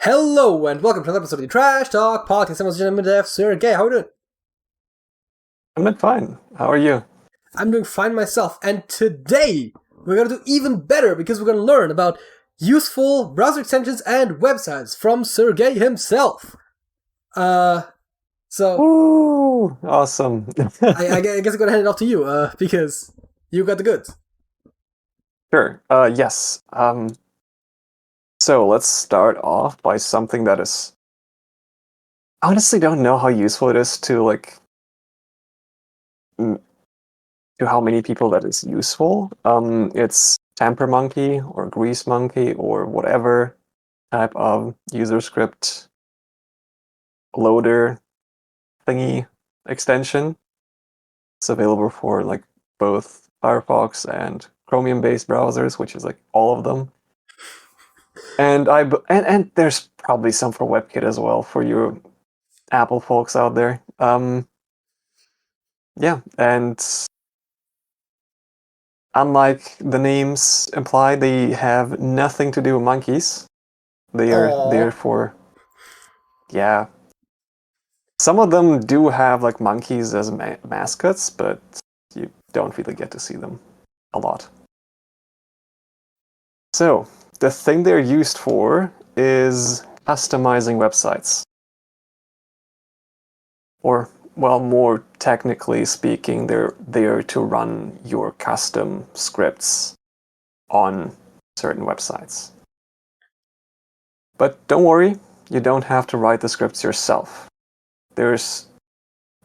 Hello and welcome to another episode of the Trash Talk Podcast. I'm Sergej. How are you doing? I'm doing fine. How are you? I'm doing fine myself. And today we're going to do even better because we're going to learn about useful browser extensions and websites from Sergej himself. Woo! Awesome. I guess I'm going to hand it off to you because you got the goods. Sure. Yes. So let's start off by something that is... I honestly don't know how useful it is to to how many people that is useful. It's Tamper Monkey or Grease Monkey or whatever type of user script loader thingy extension. It's available for both Firefox and Chromium-based browsers, which is all of them. And and there's probably some for WebKit as well for you Apple folks out there. Yeah, and unlike the names imply, they have nothing to do with monkeys. They are there for Some of them do have monkeys as mascots, but you don't really get to see them a lot. So, the thing they're used for is customizing websites. Or, well, more technically speaking, they're there to run your custom scripts on certain websites. But don't worry, you don't have to write the scripts yourself. There's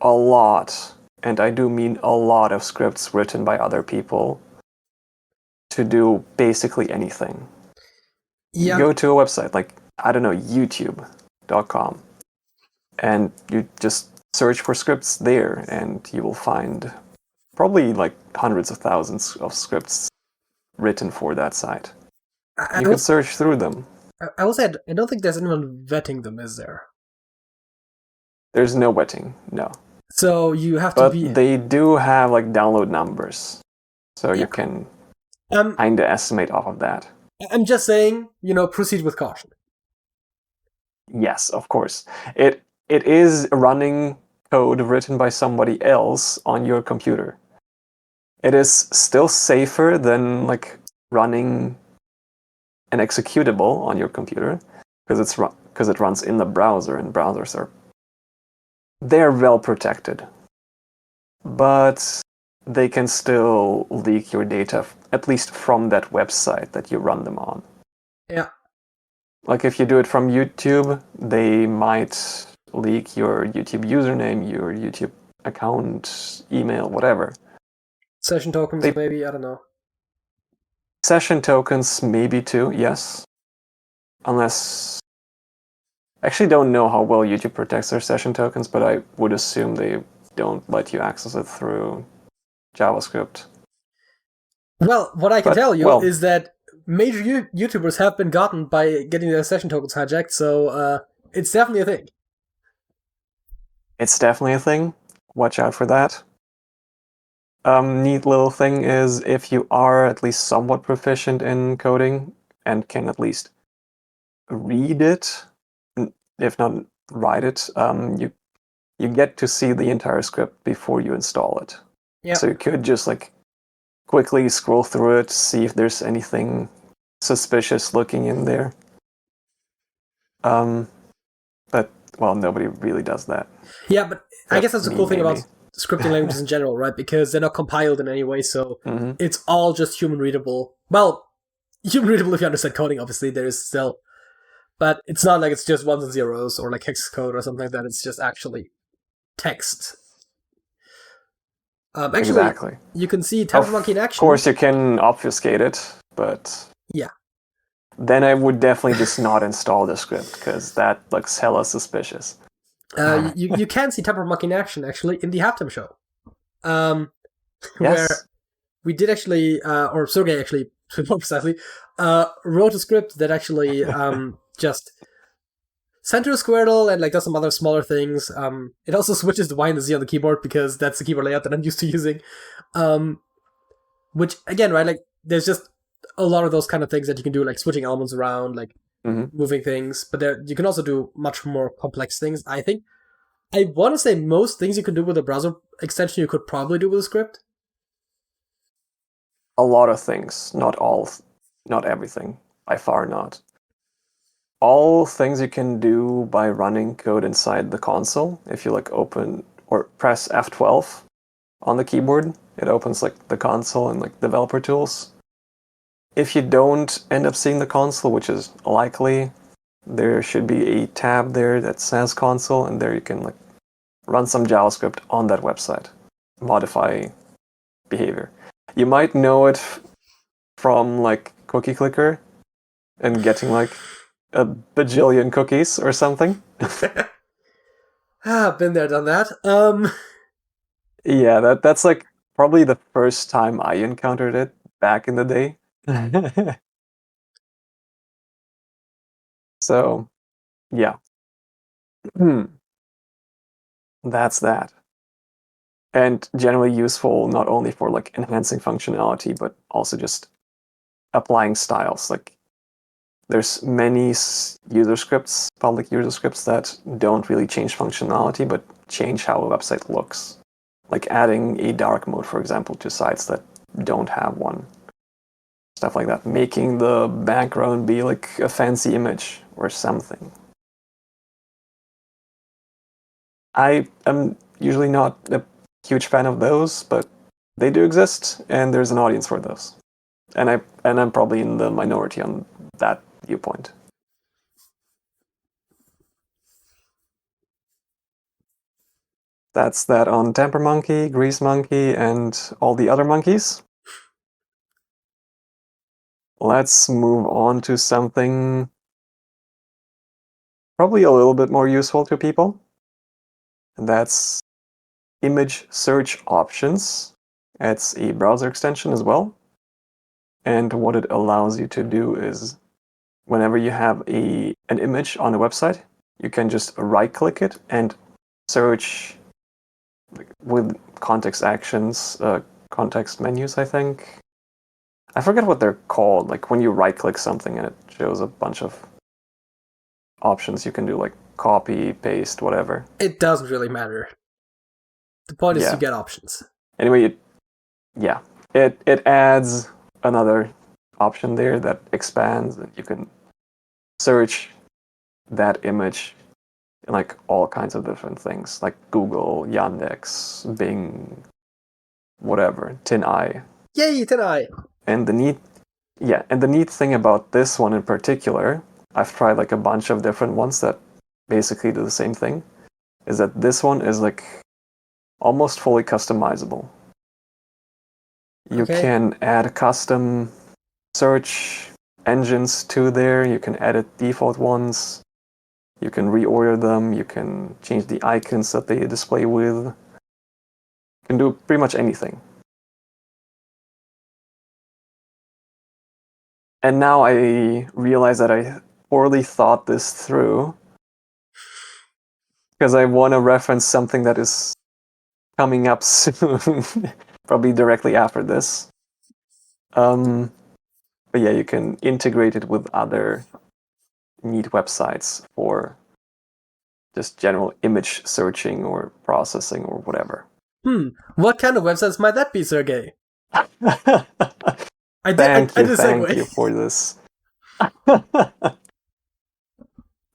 a lot, and I do mean a lot of scripts written by other people to do basically anything. Yeah. You go to a website like, youtube.com, and you just search for scripts there, and you will find probably hundreds of thousands of scripts written for that site. You can search through them. I will say, I don't think there's anyone vetting them, is there? There's no vetting, no. So you have to be... But they do have download numbers, so you can kind of estimate off of that. I'm just saying, proceed with caution. Yes, of course. It is running code written by somebody else on your computer. It is still safer than running an executable on your computer because it runs in the browser, and browsers they're well protected. But they can still leak your data, at least from that website that you run them on. Yeah. If you do it from YouTube, they might leak your YouTube username, your YouTube account, email, whatever. Session tokens, maybe, I don't know. Session tokens, maybe too, yes. Unless... I actually don't know how well YouTube protects their session tokens, but I would assume they don't let you access it through JavaScript. Well, what I can tell you is that major YouTubers have been gotten by getting their session tokens hijacked, so it's definitely a thing. It's definitely a thing. Watch out for that. Neat little thing is, if you are at least somewhat proficient in coding and can at least read it, if not write it, you get to see the entire script before you install it. Yeah. So you could just quickly scroll through it, see if there's anything suspicious looking in there. But nobody really does that. Yeah, but I guess that's the cool thing about scripting languages in general, right? Because they're not compiled in any way, so it's all just human readable. Well, human readable if you understand coding, obviously, there is still. But it's not like it's just ones and zeros or hex code or something like that. It's just actually text. Exactly. You can see Tamper Monkey in action. Of course, you can obfuscate it, but yeah. Then I would definitely just not install the script because that looks hella suspicious. You can see Tamper Monkey in action actually in the halftime show, yes. where we did actually, or Sergej actually, more precisely, wrote a script that actually just center a Squirtle and does some other smaller things. It also switches the Y and the Z on the keyboard because that's the keyboard layout that I'm used to using. Which again, right? There's just a lot of those kind of things that you can do, switching elements around, moving things, but you can also do much more complex things. I think I want to say most things you can do with a browser extension you could probably do with a script. A lot of things, not all, not everything, by far not. All things you can do by running code inside the console. If you like open or press F12 on the keyboard, it opens like the console and like developer tools. If you don't end up seeing the console, which is likely, there should be a tab there that says console, and there you can like run some JavaScript on that website, modify behavior. You might know it from like Cookie Clicker and getting like a bajillion cookies or something. Been there, done that. Yeah, that's like probably the first time I encountered it back in the day. So, yeah. That's that. And generally useful not only for like enhancing functionality, but also just applying styles. Like there's many user scripts, public user scripts that don't really change functionality, but change how a website looks. Like adding a dark mode, for example, to sites that don't have one. Stuff like that. Making the background be like a fancy image or something. I am usually not a huge fan of those, but they do exist, and there's an audience for those. And I'm probably in the minority on that viewpoint. That's that on Temper Monkey, Grease Monkey, and all the other monkeys. Let's move on to something probably a little bit more useful to people. And that's image search options. It's a browser extension as well. And what it allows you to do is whenever you have an image on a website, you can just right-click it and search with context actions, context menus, I think. I forget what they're called. Like when you right-click something and it shows a bunch of options you can do, like copy, paste, whatever. It doesn't really matter. The point is you get options. Anyway, it adds another option there that expands, and you can search that image in like all kinds of different things, like Google, Yandex, Bing, whatever, TinEye. Yay, TinEye! And the neat thing about this one in particular, I've tried like a bunch of different ones that basically do the same thing, is that this one is like almost fully customizable. You can add custom search engines to there, you can edit default ones, you can reorder them, you can change the icons that they display with. You can do pretty much anything. And now I realize that I poorly thought this through, because I want to reference something that is coming up soon, probably directly after this. But yeah, you can integrate it with other neat websites for just general image searching or processing or whatever. What kind of websites might that be, Sergej? Thank you for this.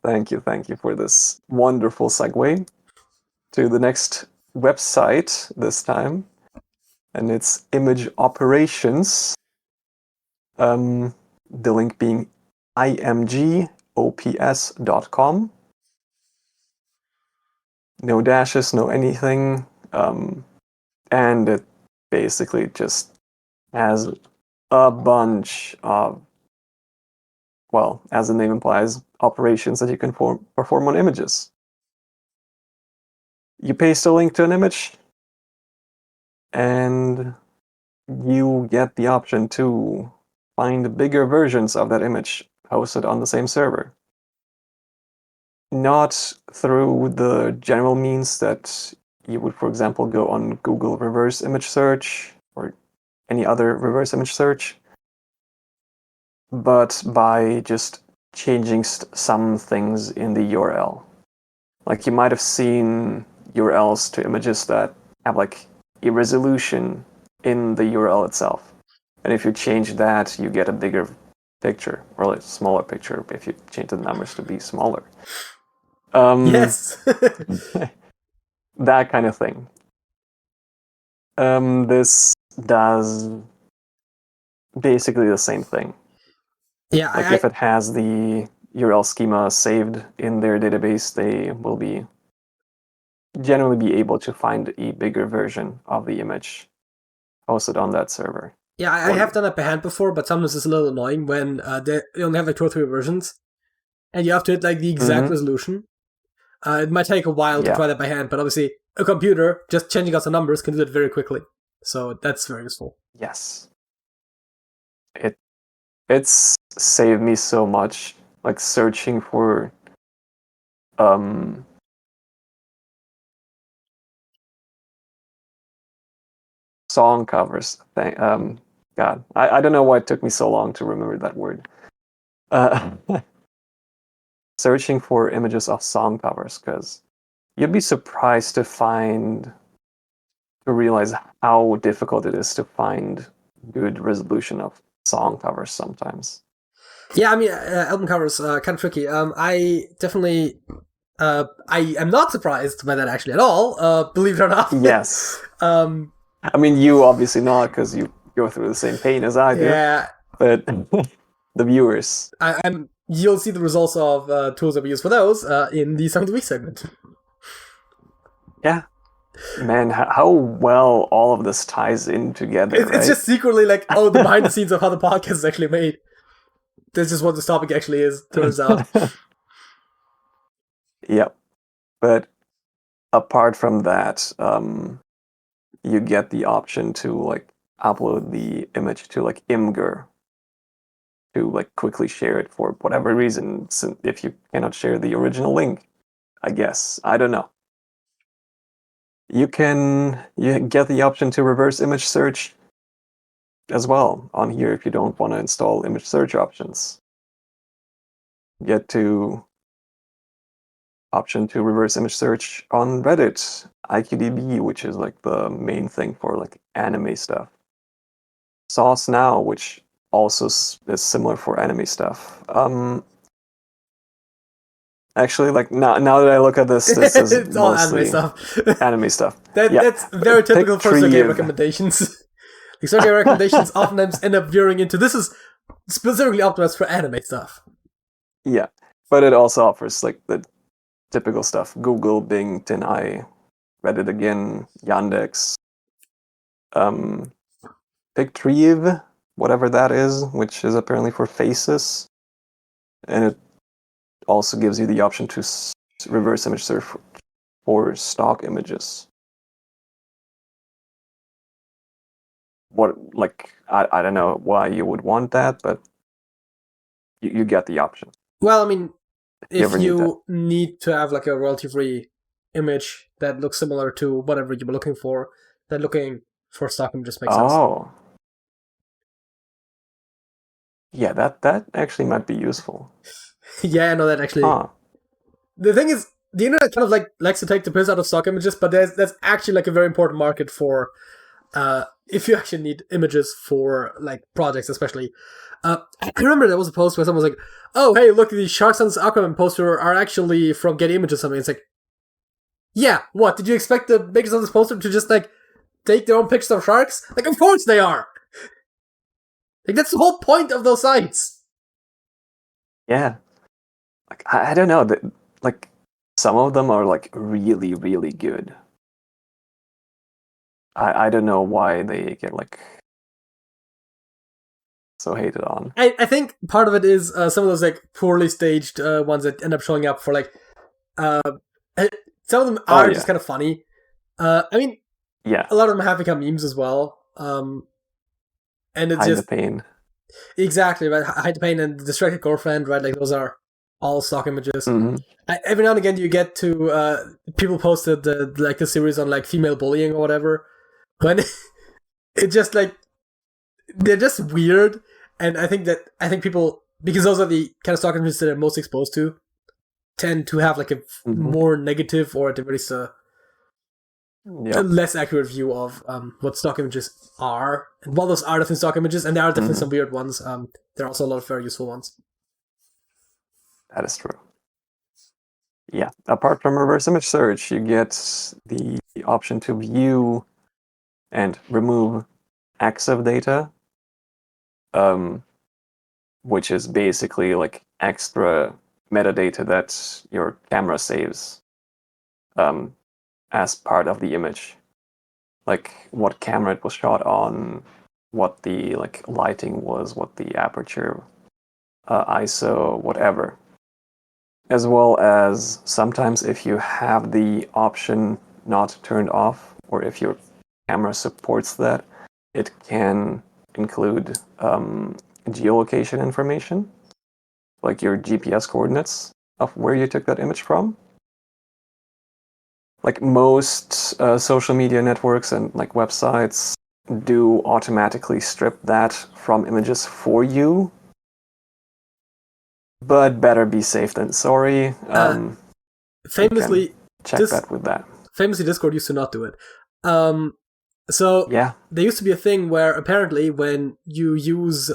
Thank you for this wonderful segue to the next website this time, and it's Image Operations. The link being imgops.com. No dashes, no anything, and it basically just has a bunch of, well, as the name implies, operations that you can perform on images. You paste a link to an image, and you get the option to find bigger versions of that image hosted on the same server. Not through the general means that you would, for example, go on Google reverse image search or any other reverse image search, but by just changing some things in the URL. Like you might have seen URLs to images that have like a resolution in the URL itself. And if you change that, you get a bigger picture, or a smaller picture if you change the numbers to be smaller. Yes. That kind of thing. This does basically the same thing. Yeah, like if it has the URL schema saved in their database, they will generally be able to find a bigger version of the image hosted on that server. Yeah, I have done that by hand before, but sometimes it's a little annoying when they only have like 2 or 3 versions, and you have to hit like the exact resolution. It might take a while to try that by hand, but obviously a computer just changing out the numbers can do it very quickly. So that's very useful. Yes. It's saved me so much, like searching for song covers. God, I don't know why it took me so long to remember that word. Searching for images of song covers, because you'd be surprised to realize how difficult it is to find good resolution of song covers sometimes. Yeah, I mean, album covers kind of tricky. I definitely, I am not surprised by that actually at all. Believe it or not. Yes. I mean, you obviously not, because you go through the same pain as I do. Yeah. But the viewers. You'll see the results of tools that we use for those in the Song of the Week segment. Yeah. Man, how well all of this ties in together. It's just secretly like, the behind the scenes of how the podcast is actually made. That's just what this topic actually is, turns out. Yep. But apart from that, you get the option to like upload the image to like Imgur to like quickly share it for whatever reason, if you cannot share the original link, I guess. I don't know. You get the option to reverse image search as well on here if you don't want to install image search options. Get to option to reverse image search on Reddit, IQDB, which is like the main thing for like anime stuff. Sauce Now, which also is similar for anime stuff. Actually, like now that I look at this is it's all anime stuff. Anime stuff. That's very typical for Sergej recommendations. Like Sergej recommendations oftentimes end up veering into this is specifically optimized for anime stuff. Yeah, but it also offers like the typical stuff: Google, Bing, TinEye, Reddit again, Yandex, Pictrive, whatever that is, which is apparently for faces, and it also gives you the option to reverse image search for stock images. I don't know why you would want that, but you get the option. Well, I mean, if you need to have like a royalty-free image that looks similar to whatever you were looking for, then looking for stock images makes sense. Oh. Yeah, that actually might be useful. Yeah, I know that actually. The thing is, the internet kind of like likes to take the piss out of stock images, but that's actually like a very important market for if you actually need images for like projects, especially. I remember there was a post where someone was like, "Oh, hey, look, these Shark Sun's Aquaman poster are actually from Getty Images." Something. It's like, yeah, what? Did you expect the makers of this poster to just like take their own pictures of sharks? Like, of course they are. Like, that's the whole point of those sites. Yeah. Like, I don't know. Like, some of them are, like, really, really good. I don't know why they get, like, so hated on. I think part of it is some of those, like, poorly staged ones that end up showing up for, like... some of them are just kind of funny. I mean, yeah, a lot of them have become memes as well. And it's Hide the Pain. Exactly, right? Hide the Pain and the Distracted Girlfriend, right? Like, those are all stock images. Mm-hmm. Every now and again, you get to... people posted the series on, like, female bullying or whatever. When it's just, like... They're just weird, and I think people because those are the kind of stock images that are most exposed to, tend to have like a more negative or at the very least a less accurate view of what stock images are. And while those are definitely stock images, and there are definitely some weird ones, there are also a lot of very useful ones. That is true. Yeah, apart from reverse image search, you get the option to view and remove EXIF data, which is basically like extra metadata that your camera saves as part of the image. Like what camera it was shot on, what the like lighting was, what the aperture, ISO, whatever. As well as sometimes if you have the option not turned off, or if your camera supports that, it can include geolocation information, like your GPS coordinates of where you took that image from. Like most social media networks and like websites do automatically strip that from images for you. But better be safe than sorry. Famously, check that with that. Famously, Discord used to not do it. So there used to be a thing where apparently when you use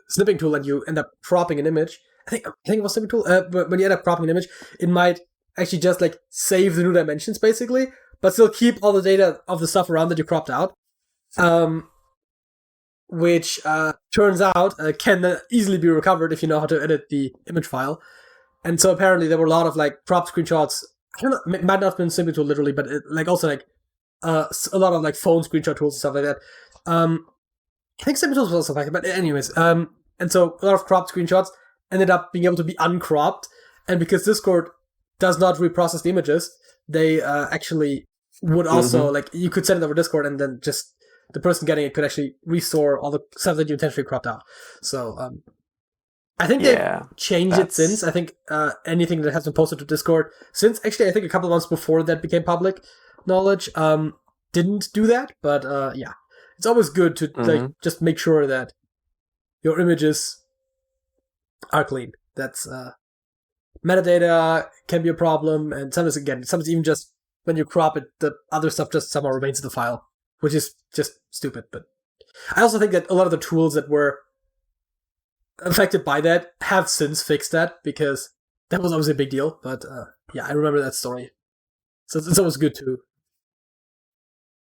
snipping tool and you end up cropping an image, I think it was snipping tool. But when you end up cropping an image, it might actually just like save the new dimensions basically, but still keep all the data of the stuff around that you cropped out. Which turns out can easily be recovered if you know how to edit the image file. And so apparently there were a lot of like crop screenshots. I don't know, it might not have been snipping tool literally, but like also like a lot of like phone screenshot tools and stuff like that. I think snipping tools was also like, but anyways, and so a lot of cropped screenshots ended up being able to be uncropped, and because Discord does not reprocess the images, they actually would also like you could send it over Discord and then just the person getting it could actually restore all the stuff that you intentionally cropped out. So I think they've changed it since. I think anything that has been posted to Discord since, actually I think a couple of months before that became public knowledge, didn't do that. But yeah, it's always good to like just make sure that your images are clean. That's metadata can be a problem, and sometimes even just when you crop it, the other stuff just somehow remains in the file, which is just stupid. But I also think that a lot of the tools that were affected by that have since fixed that, because that was obviously a big deal. But yeah, I remember that story. So it's always good to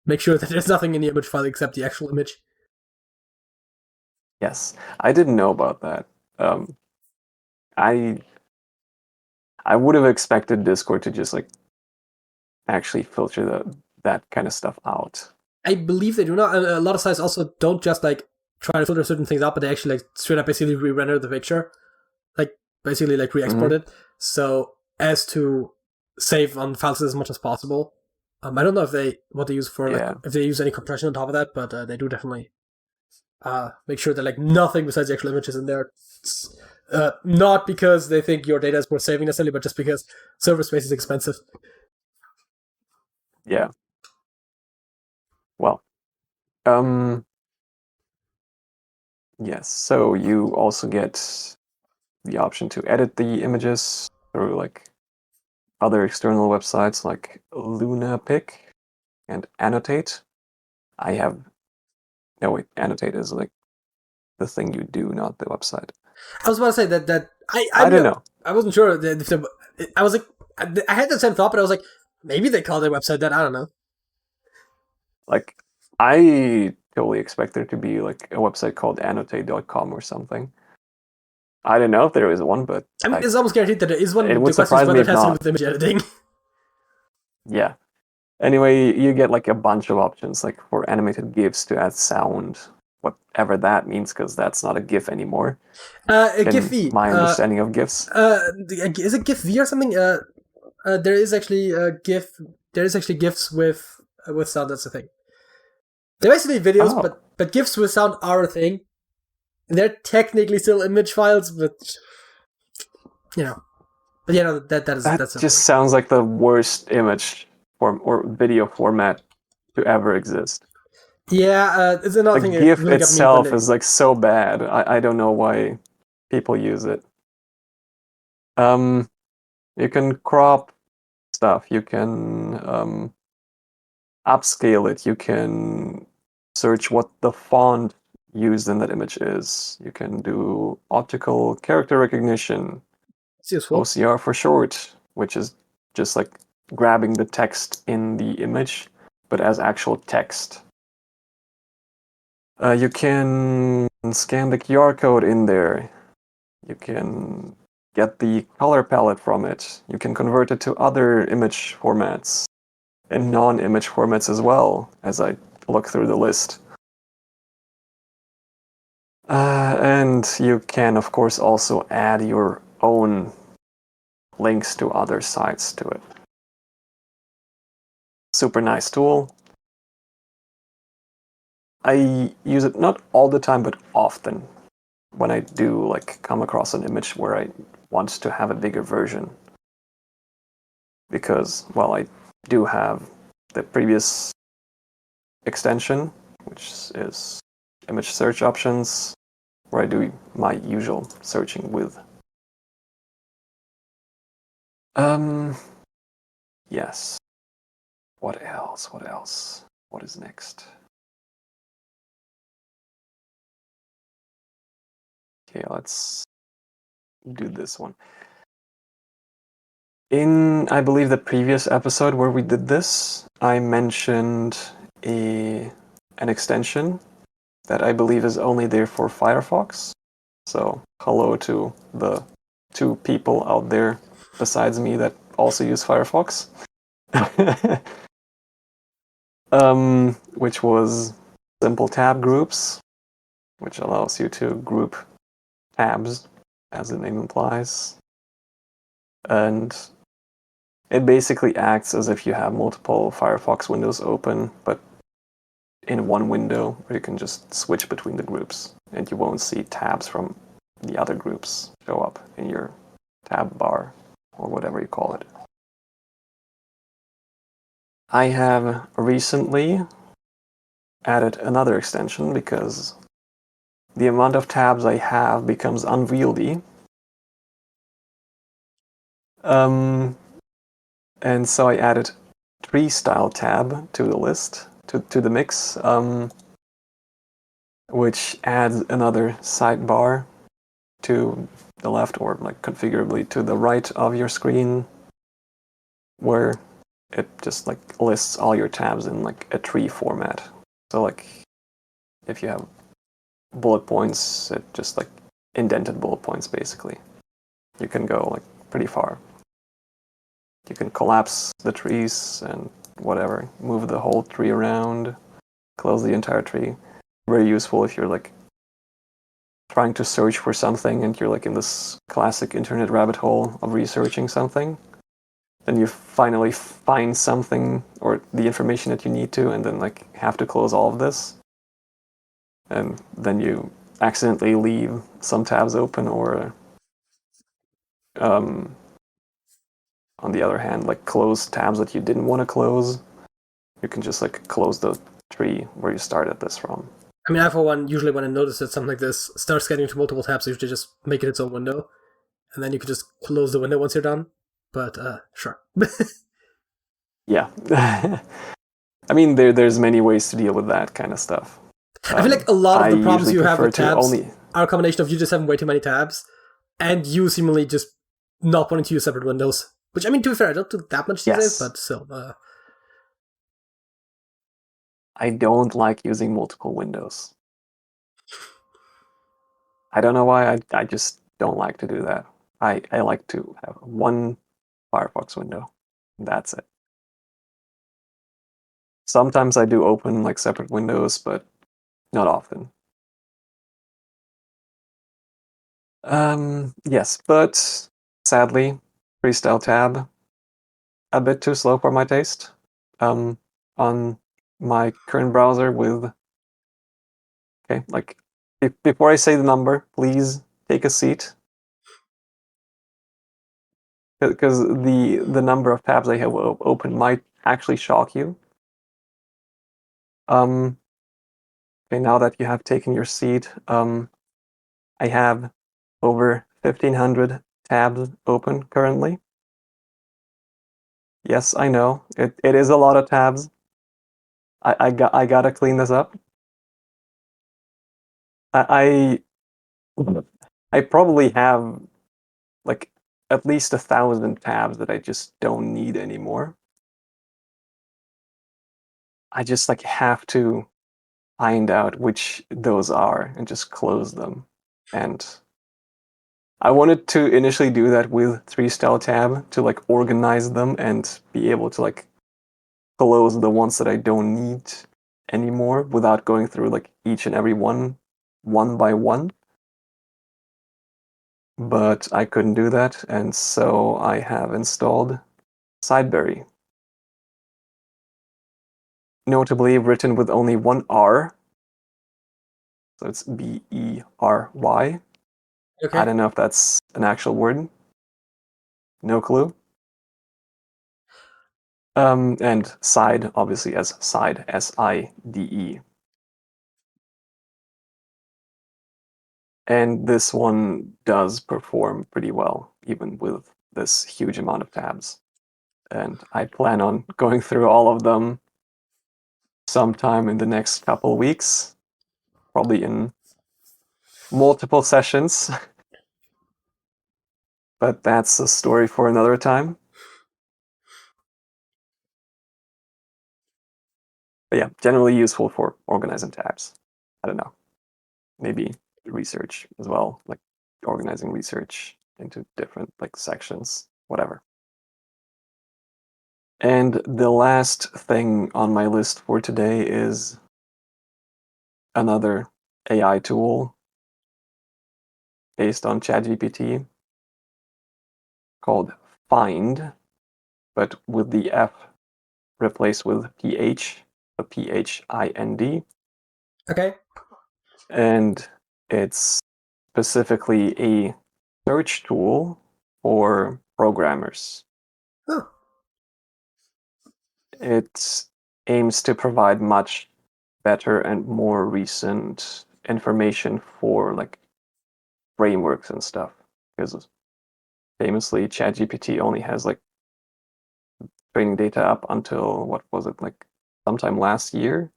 make sure that there's nothing in the image file except the actual image. Yes, I didn't know about that. I would have expected Discord to just like actually filter that kind of stuff out. I believe they do not. A lot of sites also don't just like try to filter certain things out, but they actually like straight up basically re-render the picture, like basically like re-export it, so as to save on files as much as possible. I don't know if they use for like if they use any compression on top of that, but they do definitely make sure that like nothing besides the actual image is in there. Not because they think your data is worth saving necessarily, but just because server space is expensive. Yeah. Well, yes. So you also get the option to edit the images through like other external websites like LunaPic and Annotate. Annotate is like the thing you do, not the website. I was about to say that I don't know. I wasn't sure. I was like, I had the same thought, but I was like, maybe they call their website that. I don't know. Like, I totally expect there to be like a website called annotate.com or something. I don't know if there is one, but I mean, it's almost guaranteed that there is one. It would surprise me if not. With image editing. Yeah. Anyway, you get like a bunch of options, like for animated GIFs to add sound, whatever that means, because that's not a GIF anymore. GIF-V. My understanding of GIFs. Is it GIF-V or something? There is actually GIF. There is actually GIFs with sound. That's the thing. They're basically videos, but GIFs with sound are a thing. They're technically still image files, but you know. But yeah, no, that just sounds like the worst image form or video format to ever exist. Yeah, it's another thing. The GIF itself is like so bad. I don't know why people use it. You can crop stuff. You can upscale it. You can search what the font used in that image is. You can do optical character recognition, It's useful. OCR for short, which is just like grabbing the text in the image, but as actual text. You can scan the QR code in there. You can get the color palette from it. You can convert it to other image formats and non-image formats as well, as I look through the list. And you can, of course, also add your own links to other sites to it. Super nice tool. I use it not all the time, but often when I do like come across an image where I want to have a bigger version. Because, well, I do have the previous extension, which is image search options, where I do my usual searching with. Yes. What else? What else? What is next? Okay, let's do this one. In, I believe, the previous episode where we did this, I mentioned an extension that I believe is only there for Firefox. So, hello to the 2 people out there besides me that also use Firefox. Which was simple tab groups, which allows you to group tabs, as the name implies. And it basically acts as if you have multiple Firefox windows open, but in one window where you can just switch between the groups, and you won't see tabs from the other groups show up in your tab bar, or whatever you call it. I have recently added another extension because the amount of tabs I have becomes unwieldy. And so I added tree style tab to the list, to the mix, which adds another sidebar to the left, or like configurably to the right of your screen, where it just like lists all your tabs in like a tree format. So like if you have bullet points, it just like indented bullet points basically. You can go like pretty far. You can collapse the trees and whatever, move the whole tree around, close the entire tree. Very useful if you're like trying to search for something and you're like in this classic internet rabbit hole of researching something. Then you finally find something or the information that you need to, and then like have to close all of this. And then you accidentally leave some tabs open, or on the other hand, like close tabs that you didn't want to close. You can just like close the tree where you started this from. I mean, I for one, usually when I notice that something like this starts getting to multiple tabs, I usually just make it its own window, and then you can just close the window once you're done. But sure. Yeah. I mean, there's many ways to deal with that kind of stuff. I feel like a lot of the problems you have with tabs are a combination of you just having way too many tabs, and you seemingly just not wanting to use separate windows. Which, I mean, to be fair, I don't do that much these days, but still. I don't like using multiple windows. I don't know why, I just don't like to do that. I like to have one Firefox window. That's it. Sometimes I do open like separate windows, but not often. Yes, but sadly, Freestyle tab a bit too slow for my taste. On my current browser with, okay, like before I say the number, please take a seat, because the number of tabs I have open might actually shock you. Okay, now that you have taken your seat, I have over 1,500 tabs open currently. Yes, I know. It is a lot of tabs. I gotta clean this up. I probably have like at least 1,000 tabs that I just don't need anymore. I just like have to find out which those are and just close them. And I wanted to initially do that with 3-style tab to like organize them and be able to like close the ones that I don't need anymore without going through like each and every one by one. But I couldn't do that, and so I have installed Sideberry. Notably written with only one R, so it's Berry. Okay. I don't know if that's an actual word. No clue. And side, obviously, as side, Side. And this one does perform pretty well, even with this huge amount of tabs. And I plan on going through all of them sometime in the next couple weeks, probably in multiple sessions. But that's a story for another time. But yeah, generally useful for organizing tabs. I don't know. Maybe research as well, like organizing research into different like sections, whatever. And the last thing on my list for today is another AI tool based on ChatGPT called Find, but with the F replaced with PH, so PHIND. Okay. And it's specifically a search tool for programmers. Oh. It aims to provide much better and more recent information for like frameworks and stuff. Because famously, ChatGPT only has like training data up until what was it, like sometime last year?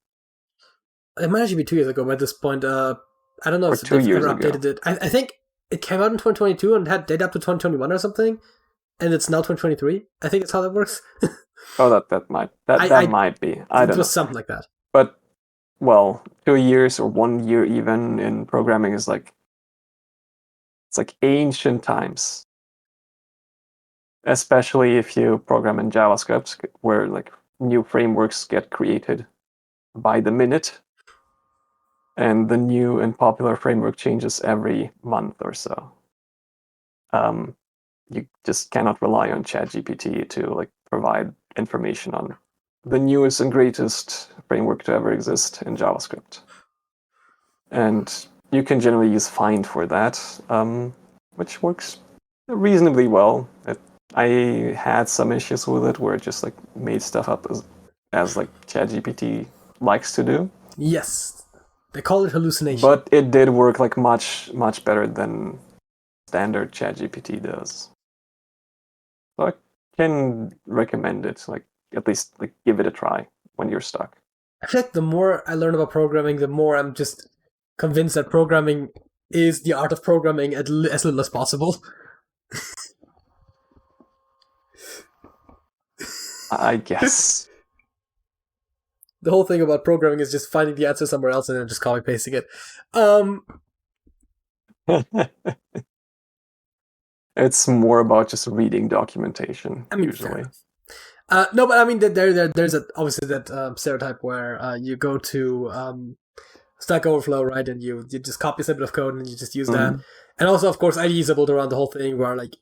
It might actually be 2 years ago by this point. I don't know Or if 2 they've years ever ago. updated it. I think it came out in 2022 and had data up to 2021 or something, and it's now 2023. I think that's how that works. Oh, that might might be. I It don't was know. something like that. But well, 2 years or 1 year even in programming is like it's like ancient times. Especially if you program in JavaScript, where like new frameworks get created by the minute, and the new and popular framework changes every month or so. You just cannot rely on ChatGPT to like provide information on the newest and greatest framework to ever exist in JavaScript. And you can generally use Find for that, which works reasonably well. I had some issues with it where it just like made stuff up as like ChatGPT likes to do. Yes, they call it hallucination. But it did work like much better than standard ChatGPT does. So I can recommend it. Like at least like give it a try when you're stuck. I feel like the more I learn about programming, the more I'm just convinced that programming is the art of programming as little as possible. I guess. The whole thing about programming is just finding the answer somewhere else and then just copy pasting it. Um, It's more about just reading documentation, I mean, usually. no, but I mean, there's obviously that stereotype where you go to Stack Overflow, right, and you just copy a snippet of code and you just use that. And also, of course, IDEs are built around the whole thing where like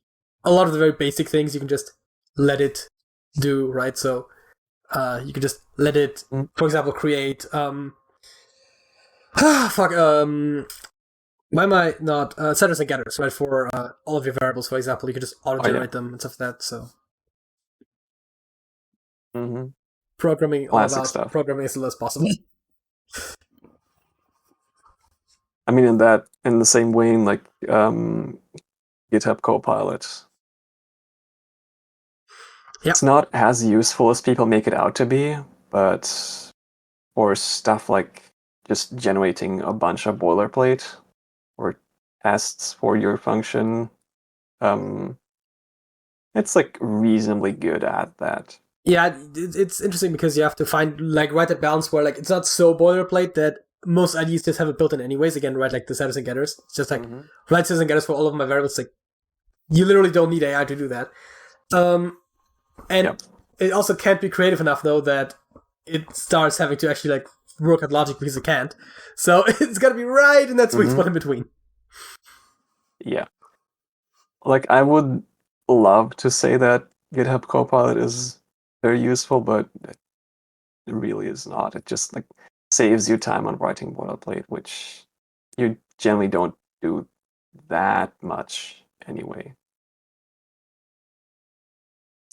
a lot of the very basic things you can just let it do, right? So you can just let it, for example, create why am I not setters and getters, right? For all of your variables, for example, you can just auto-generate them and stuff like that. So programming all Classic about stuff. programming as little as possible. I mean, in the same way, like GitHub Copilot, it's not as useful as people make it out to be, but for stuff like just generating a bunch of boilerplate or tests for your function, it's like reasonably good at that. Yeah, it's interesting because you have to find like right that balance where like it's not so boilerplate that most IDEs just have it built in anyways. Again, right, like the setters and getters. It's just like write setters and getters for all of my variables. Like you literally don't need AI to do that. And it also can't be creative enough though that it starts having to actually like work at logic because it can't. So it's got to be right in that sweet spot in between. Yeah. Like I would love to say that GitHub Copilot is very useful, but it really is not. It just like saves you time on writing boilerplate, which you generally don't do that much anyway.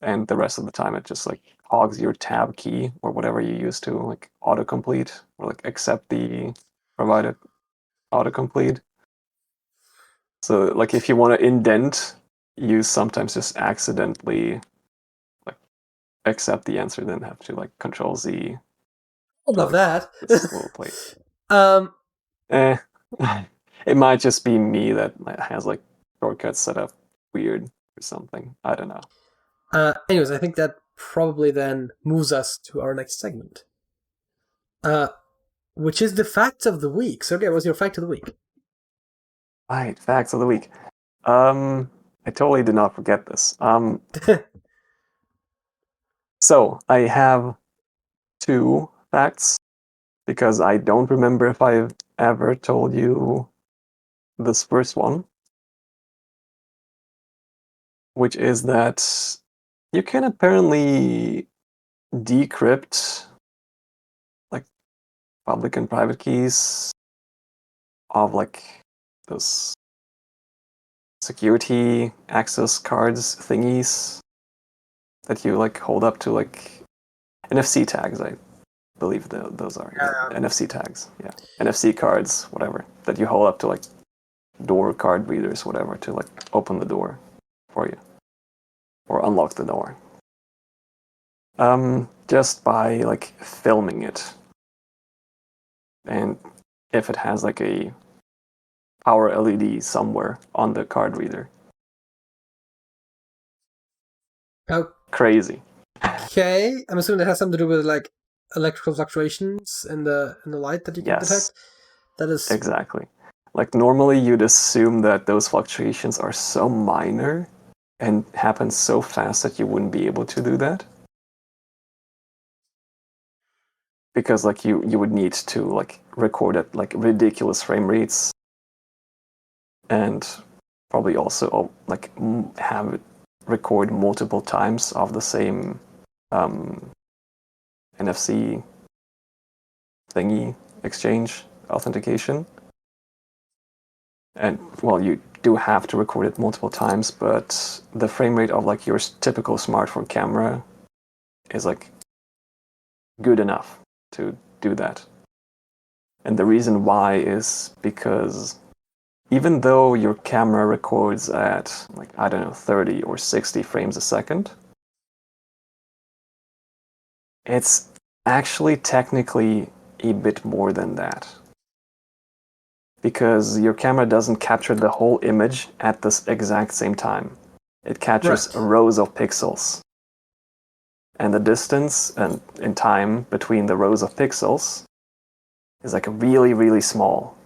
And the rest of the time it just like hogs your tab key or whatever you use to like autocomplete or like accept the provided autocomplete. So like if you want to indent, you sometimes just accidentally like accept the answer, then have to like Control Z. I love that. This little plate. It might just be me that has like shortcuts set up weird or something. I don't know. Anyways, I think that probably then moves us to our next segment. Which is the facts of the week. So, okay, what's your fact of the week? Right, facts of the week. I totally did not forget this. So I have 2 facts because I don't remember if I've ever told you this first one, which is that you can apparently decrypt like public and private keys of like those security access cards thingies that you like hold up to like NFC tags, I believe those are NFC tags. Yeah, NFC cards, whatever, that you hold up to like door card readers, whatever, to like open the door for you or unlock the door. Just by like filming it, and if it has like a power LED somewhere on the card reader. Oh, crazy. Okay, I'm assuming that has something to do with like electrical fluctuations in the light that you can detect. That is exactly. Like normally you'd assume that those fluctuations are so minor and happen so fast that you wouldn't be able to do that. Because like you would need to like record at like ridiculous frame rates and probably also like have it record multiple times of the same NFC thingy exchange authentication. And well, you do have to record it multiple times, but the frame rate of like your typical smartphone camera is like good enough to do that. And the reason why is because even though your camera records at like, I don't know, 30 or 60 frames a second, it's actually technically a bit more than that. Because your camera doesn't capture the whole image at the exact same time. It captures rows of pixels. And the distance and in time between the rows of pixels is like really, really small.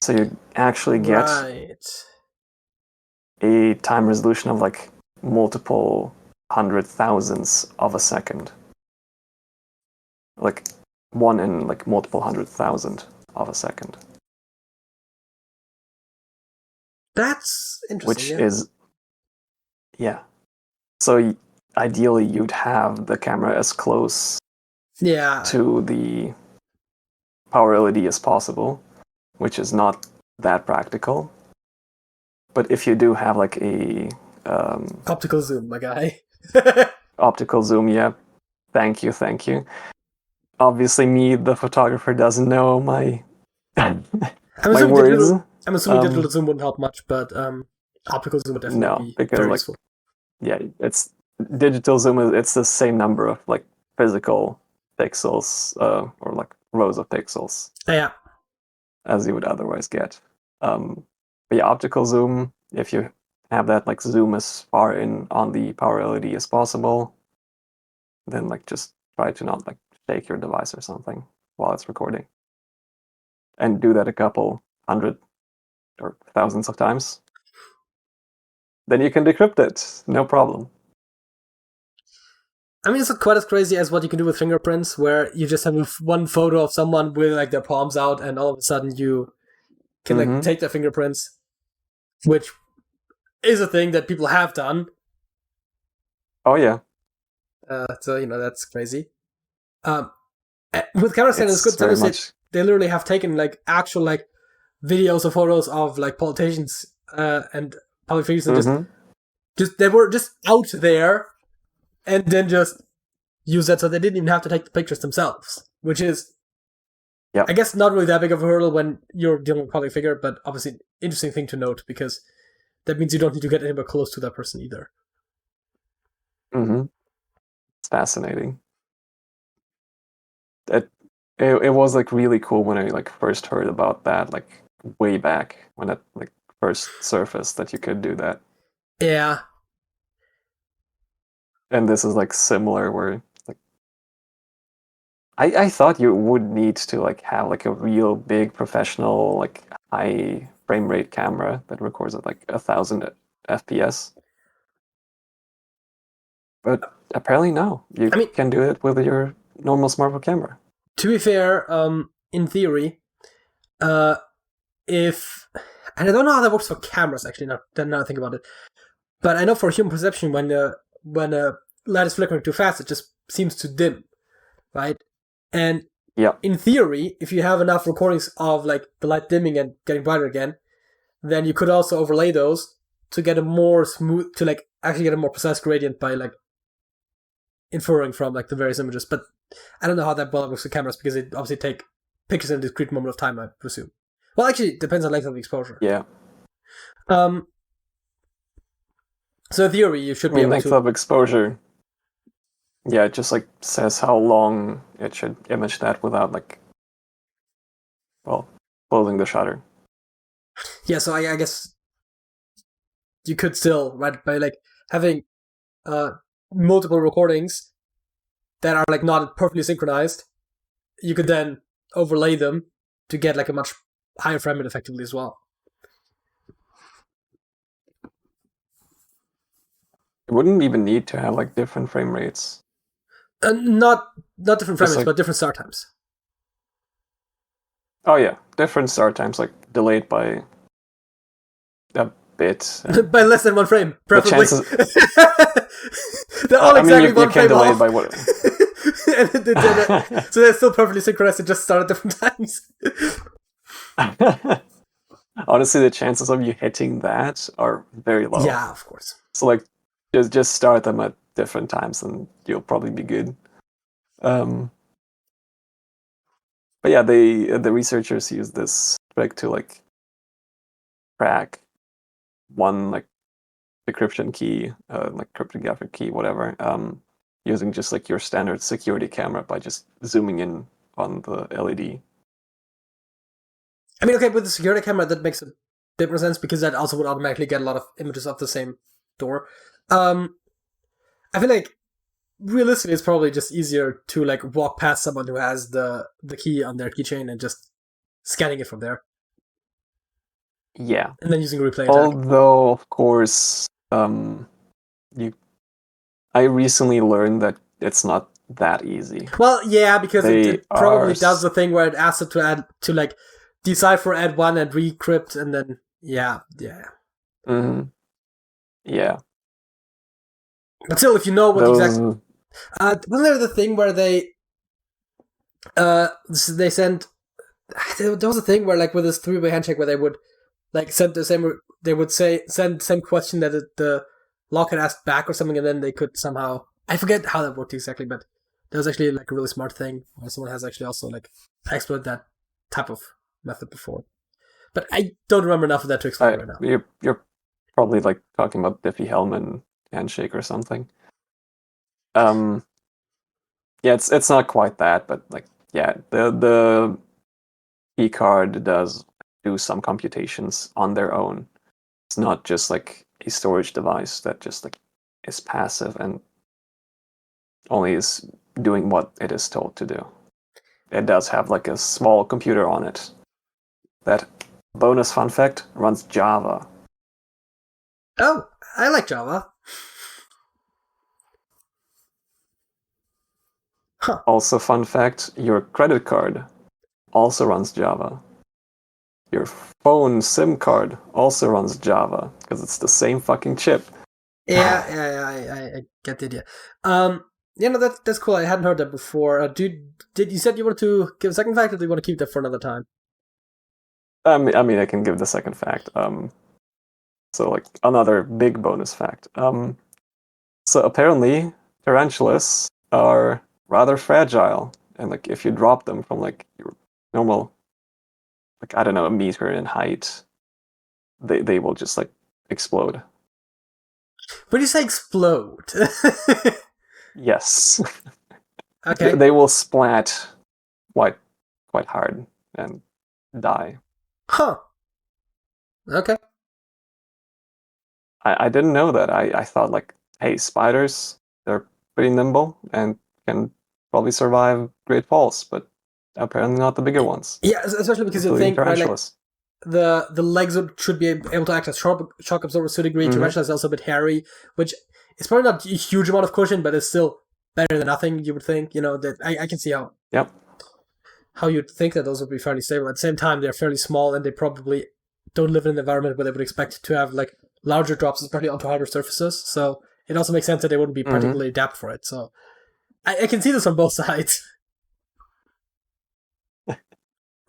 So you actually get a time resolution of like multiple 100,000ths of a second. Like 1 in like multiple 100,000 of a second. That's interesting. Which is, yeah. So ideally you'd have the camera as close to the power LED as possible, which is not that practical. But if you do have like a optical zoom, my guy. Optical zoom, yeah. Thank you. Obviously me, the photographer, doesn't know my my words. I'm assuming digital zoom wouldn't help much, but optical zoom would definitely be very useful. Yeah, it's digital zoom. It's the same number of like physical pixels or like rows of pixels. Yeah. As you would otherwise get. But yeah, optical zoom. If you have that like zoom as far in on the power LED as possible, then like just try to not like shake your device or something while it's recording, and do that a couple hundred or thousands of times. Then you can decrypt it, no problem. I mean, it's not quite as crazy as what you can do with fingerprints, where you just have one photo of someone with like their palms out, and all of a sudden you can like take their fingerprints, which is a thing that people have done. Oh yeah. So that's crazy. With camera scanning, it's good to they literally have taken like actual like videos or photos of like politicians and public figures, and just they were just out there, and then just use that, so they didn't even have to take the pictures themselves, which is, I guess, not really that big of a hurdle when you're dealing with a public figure, but obviously an interesting thing to note, because that means you don't need to get anywhere close to that person either. It's fascinating. It was like really cool when I like first heard about that, like way back when it like first surfaced that you could do that. Yeah. And this is like similar, where like I thought you would need to like have like a real big professional like high frame rate camera that records at like 1,000 FPS. But apparently no, you can do it with your normal smartphone camera. To be fair, in theory, if, and I don't know how that works for cameras actually. Now I think about it, but I know for human perception, when a light is flickering too fast, it just seems to dim, right? And in theory, if you have enough recordings of like the light dimming and getting brighter again, then you could also overlay those to get a more smooth, to like actually get a more precise gradient by like inferring from like the various images. But I don't know how that works with cameras, because it obviously take pictures in a discrete moment of time, I presume. Well, actually, it depends on length of the exposure. Yeah. So in theory, you should be able length of exposure. Yeah, it just like says how long it should image that without like, well, closing the shutter. Yeah, so I guess you could still, right, by like having multiple recordings that are like not perfectly synchronized, you could then overlay them to get like a much higher frame rate effectively as well. It wouldn't even need to have like different frame rates. Not different frame rates, but different start times. Oh yeah, different start times, like delayed by a bit. By less than one frame, preferably. They're all exactly one frame off. By what? So they're still perfectly synchronized, and just start at different times. Honestly, the chances of you hitting that are very low. Yeah, of course. So like, just start them at different times, and you'll probably be good. But yeah, the researchers use this trick to like crack one like decryption key, like cryptographic key, whatever, using just like your standard security camera by just zooming in on the LED. I mean, okay, with the security camera, that makes a bit more sense, because that also would automatically get a lot of images of the same door. I feel like realistically, it's probably just easier to like walk past someone who has the key on their keychain and just scanning it from there. Yeah. And then using a replay attack. Although, of course, I recently learned that it's not that easy. Well, yeah, because it probably does the thing where it asks it to like decipher add one and recrypt, and then yeah. Mm-hmm. Yeah. But still, if you know what exactly... wasn't there the thing where they sent... There was a thing where, like, with this three-way handshake, where they would, like, send the same... They would send the same question that the lock had asked back or something, and then they could somehow... I forget how that worked exactly, but there was actually, like, a really smart thing where someone has actually also, like, explored that type of method before. But I don't remember enough of that to explain right now. You're probably like talking about Diffie-Hellman handshake or something. Yeah, it's not quite that, but like the key card does do some computations on their own. It's not just like a storage device that just like is passive and only is doing what it is told to do. It does have like a small computer on it that, bonus fun fact, runs Java. Oh, I like Java. Huh. Also, fun fact, your credit card also runs Java. Your phone SIM card also runs Java because it's the same fucking chip. Yeah, I get the idea. No, that's cool. I hadn't heard that before. Did you said you wanted to give a second fact, or do you want to keep that for another time? I mean, I can give the second fact. So like another big bonus fact. So apparently tarantulas are rather fragile, and like if you drop them from like your normal, like I don't know, a meter in height, they will just like explode. When you say explode, Yes. okay, They will splat quite hard and die. huh? Okay. I didn't know that. I thought like, hey, spiders, they're pretty nimble and can probably survive great falls, but apparently not the bigger ones. Yeah, especially because you think right, like, the legs should be able to act as shock absorbers to a degree. Tarantula is also a bit hairy, which is probably not a huge amount of cushion, but it's still better than nothing. You would think, that I can see how you'd think that those would be fairly stable. At the same time, they're fairly small and they probably don't live in an environment where they would expect to have like larger drops, especially onto harder surfaces. So it also makes sense that they wouldn't be particularly adapted for it. So I can see this on both sides.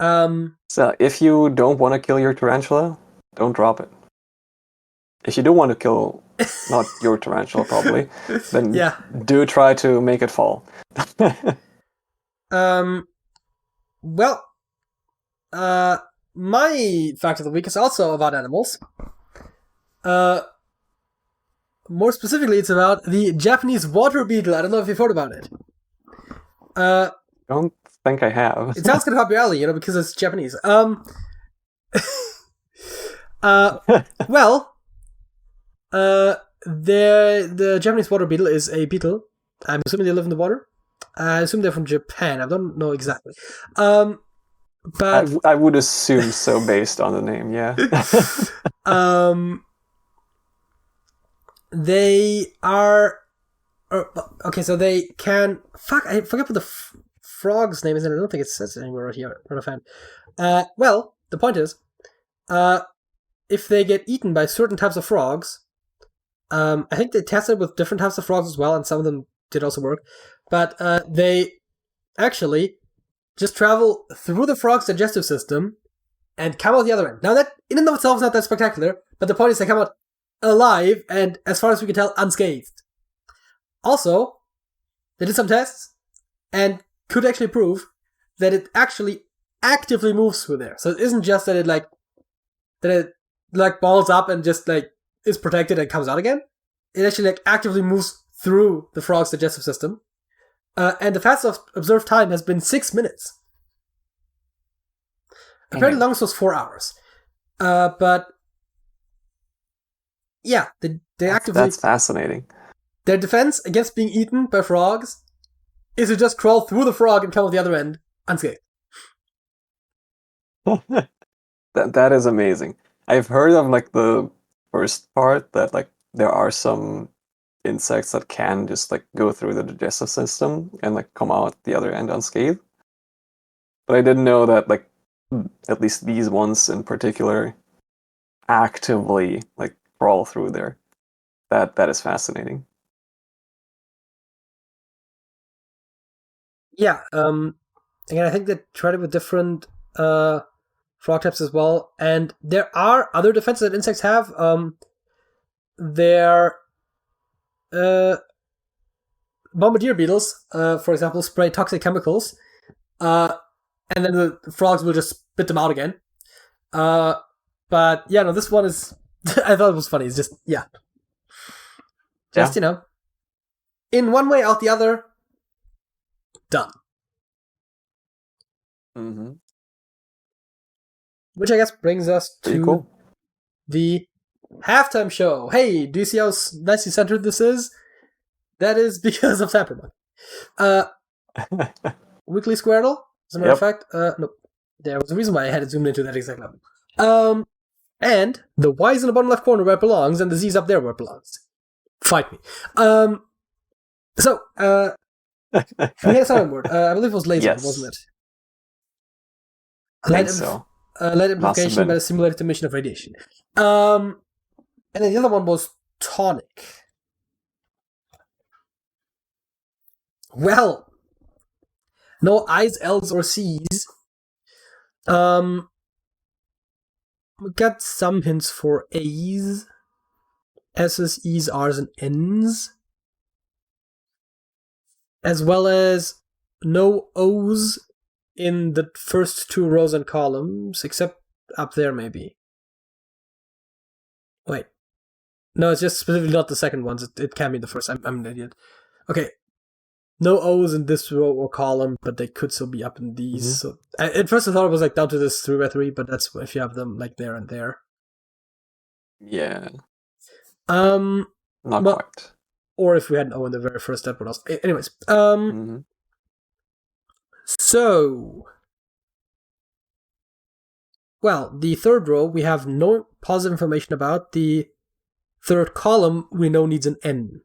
So if you don't want to kill your tarantula, don't drop it. If you do want to kill not your tarantula probably, then do try to make it fall. Well, my fact of the week is also about animals. More specifically, it's about the Japanese water beetle. I don't know if you've heard about it. Don't think I have. It sounds kind of up your alley, because it's Japanese. The Japanese water beetle is a beetle. I'm assuming they live in the water. I assume they're from Japan. I don't know exactly. But I would assume so based on the name, yeah. They are... okay, so they can... Fuck, I forget what the frog's name is, and I don't think it says it anywhere right here. I'm not a fan. Well, the point is, if they get eaten by certain types of frogs, I think they tested with different types of frogs as well, and some of them did also work, but they actually just travel through the frog's digestive system and come out the other end. Now, that in and of itself is not that spectacular, but the point is they come out alive and, as far as we can tell, unscathed. Also, they did some tests and could actually prove that it actually actively moves through there. So it isn't just that it balls up and just like is protected and comes out again. It actually like actively moves through the frog's digestive system. And the fastest observed time has been 6 minutes. Apparently, longest was 4 hours. But yeah, they actively. That's fascinating. Their defense against being eaten by frogs is to just crawl through the frog and come out the other end unscathed. That is amazing. I've heard of like the first part that like there are some insects that can just like go through the digestive system and like come out the other end unscathed. But I didn't know that like at least these ones in particular actively like crawl through there. That is fascinating. Yeah, again, I think they tried it with different frog types as well, and there are other defenses that insects have. They're bombardier beetles, for example, spray toxic chemicals, and then the frogs will just spit them out again. But yeah, no, this one is. I thought it was funny. It's just in one way, out the other. Done. Mm-hmm. Which I guess brings us to the halftime show. Hey, do you see how nicely centered this is? That is because of Tampermon. Weekly Squirtle, as a matter of fact. Nope. There was a reason why I had it zoomed into that exact level. And the Y is in the bottom left corner where it belongs, and the Z is up there where it belongs. Fight me. So, we had a sounding board. I believe it was laser, wasn't it? I think so. Lead amplification by the simulated emission of radiation. And then the other one was tonic. Well, no I's, L's, or C's. We got some hints for A's, S's, E's, R's, and N's. As well as no O's in the first two rows and columns, except up there maybe. Wait. No, it's just specifically not the second ones. It can be the first. I'm an idiot. Okay. No O's in this row or column, but they could still be up in these. Mm-hmm. So at first I thought it was like down to this 3x3, but that's if you have them like there and there. Yeah. Not quite. Or if we had an O in the very first step, what else? Anyways. Mm-hmm. So, well, the third row we have no positive information about. The third column we know needs an N.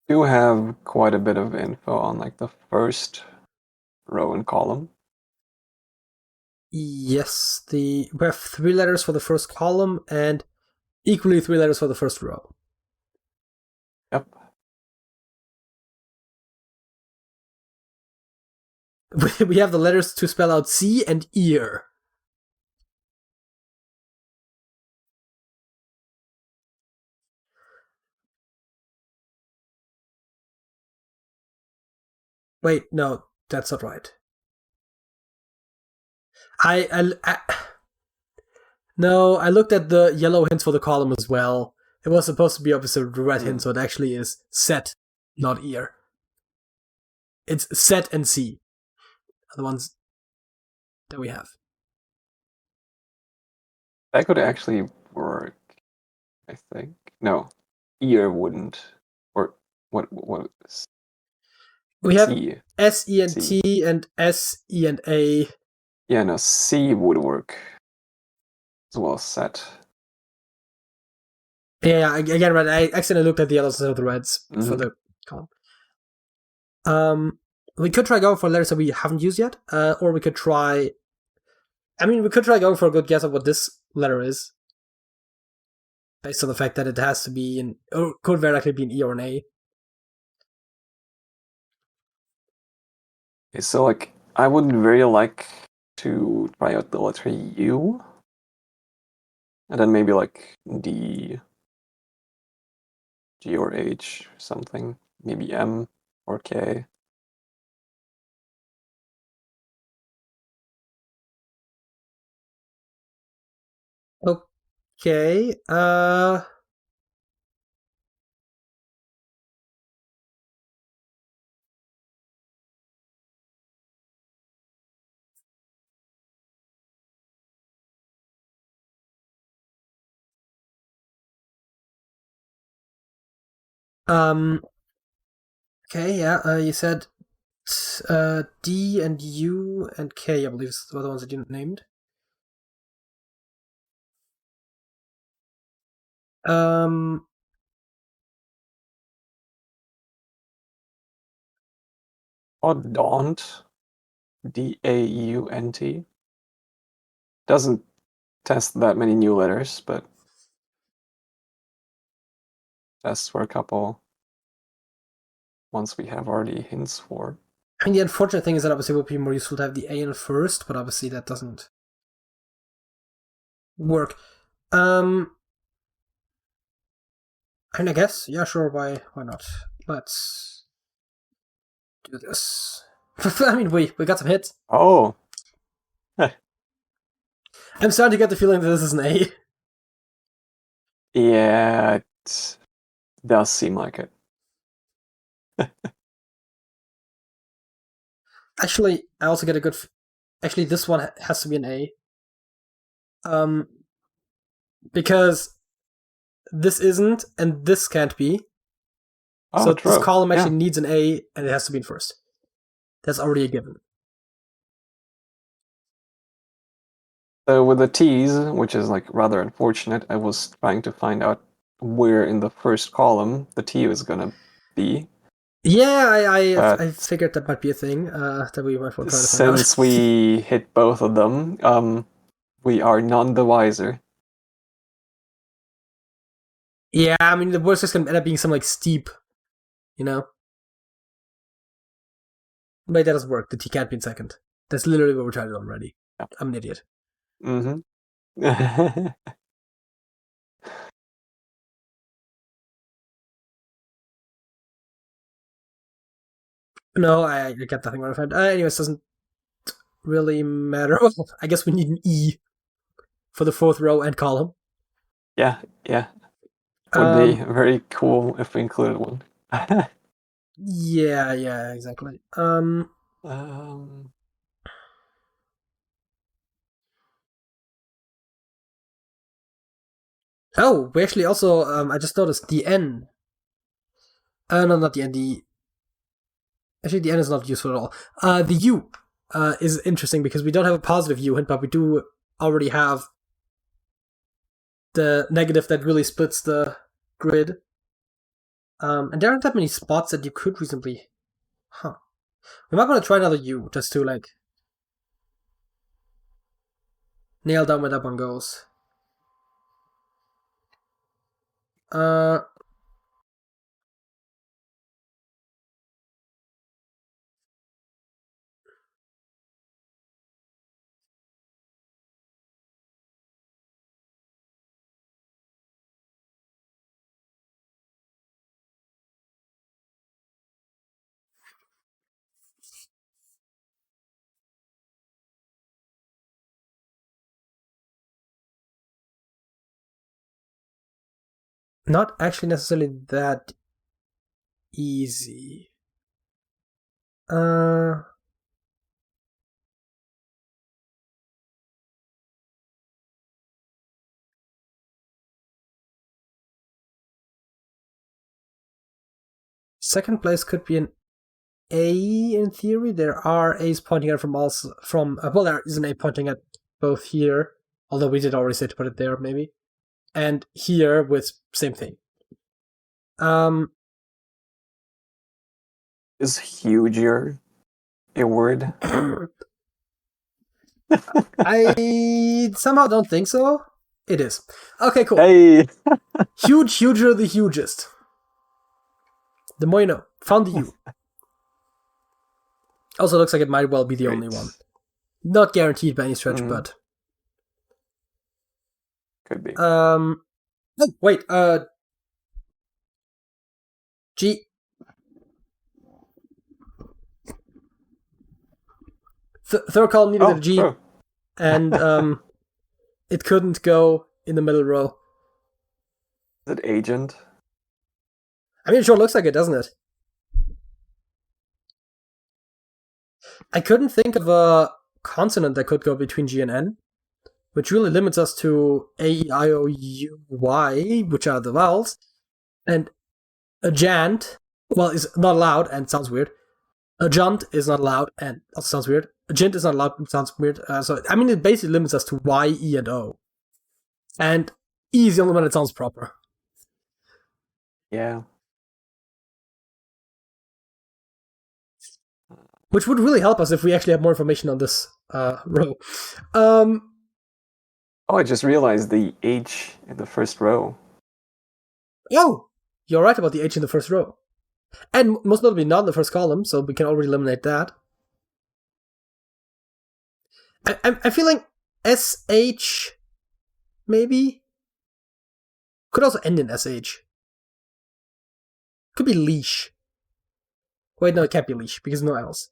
Do have quite a bit of info on like the first row and column. Yes, we have 3 letters for the first column and equally 3 letters for the first row. Yep. We have the letters to spell out C and ear. Wait, no, that's not right. No, I looked at the yellow hints for the column as well. It was supposed to be obviously the red hint, so it actually is set, not ear. It's set and C are the ones that we have. That could actually work, I think. No, ear wouldn't. Or what is... We have C. S, E, and C. T, and S, E, and A. Yeah, no, C would work as well as set. Yeah, again, right. I accidentally looked at the yellows instead of the reds for the column. We could try going for letters that we haven't used yet, or we could try. I mean, we could try going for a good guess of what this letter is, based on the fact that it has to be or could very likely be an E or an A. Okay, so like, I would very like to try out the letter U, and then maybe like D, G or H, or something. Maybe M or K. Okay. Okay, yeah, you said D and U and K, I believe, were the ones that you named. Or Daunt. D-A-U-N-T. Doesn't test that many new letters, but tests for a couple ones we have already hints for. I mean, the unfortunate thing is that obviously it would be more useful to have the A in first, but obviously that doesn't work. And I guess, yeah, sure, why not? Let's do this. I mean, we got some hits. Oh. I'm starting to get the feeling that this is an A. Yeah, it does seem like it. Actually, I also get a good. Actually, this one has to be an A. Because this isn't, and this can't be. Oh, So true. this column actually needs an A, and it has to be in first. That's already a given. So with the T's, which is like rather unfortunate, I was trying to find out where in the first column the T is gonna be. Yeah, I figured that might be a thing that we might want to try to find out. Since we hit both of them, we are none the wiser. Yeah, I mean the worst is gonna end up being some like steep, you know. But that doesn't work. The T can't be in second. That's literally what we tried it already. Yeah. I'm an idiot. Mm-hmm. No, I get nothing modified. Anyways, doesn't really matter. I guess we need an E for the fourth row and column. Yeah. Would be very cool if we included one. Yeah, exactly. Oh, we actually also I just noticed the N. No, not the N. Actually, the N is not useful at all. The U is interesting because we don't have a positive U hint, but we do already have the negative that really splits the grid. And there aren't that many spots that you could reasonably. Huh. We might want to try another U just to like nail down where that one goes. Not actually necessarily that easy. Second place could be an A in theory. There are A's pointing at well, there is an A pointing at both here, although we did already say to put it there maybe, and here with same thing. Is huger a word? I somehow don't think so. It is. Okay, cool. Hey! Huger, the hugest. The more you know. Found the U. Also looks like it might well be the only one. Not guaranteed by any stretch, but could be. Oh, wait, G. Third column needed a G. True. And it couldn't go in the middle row. Is it agent? I mean, it sure looks like it, doesn't it? I couldn't think of a consonant that could go between G and N, which really limits us to A, E, I, O, U, Y, which are the vowels. And a jant, well, is not allowed and sounds weird. A junt is not allowed and also sounds weird. A jint is not allowed and sounds weird. So, I mean, it basically limits us to Y, E, and O. And E is the only one that sounds proper. Yeah. Which would really help us if we actually have more information on this row. I just realized the H in the first row. Oh, you're right about the H in the first row. And most notably not in the first column, so we can already eliminate that. I'm feeling SH, maybe? Could also end in SH. Could be leash. Wait, no, it can't be leash, because no else.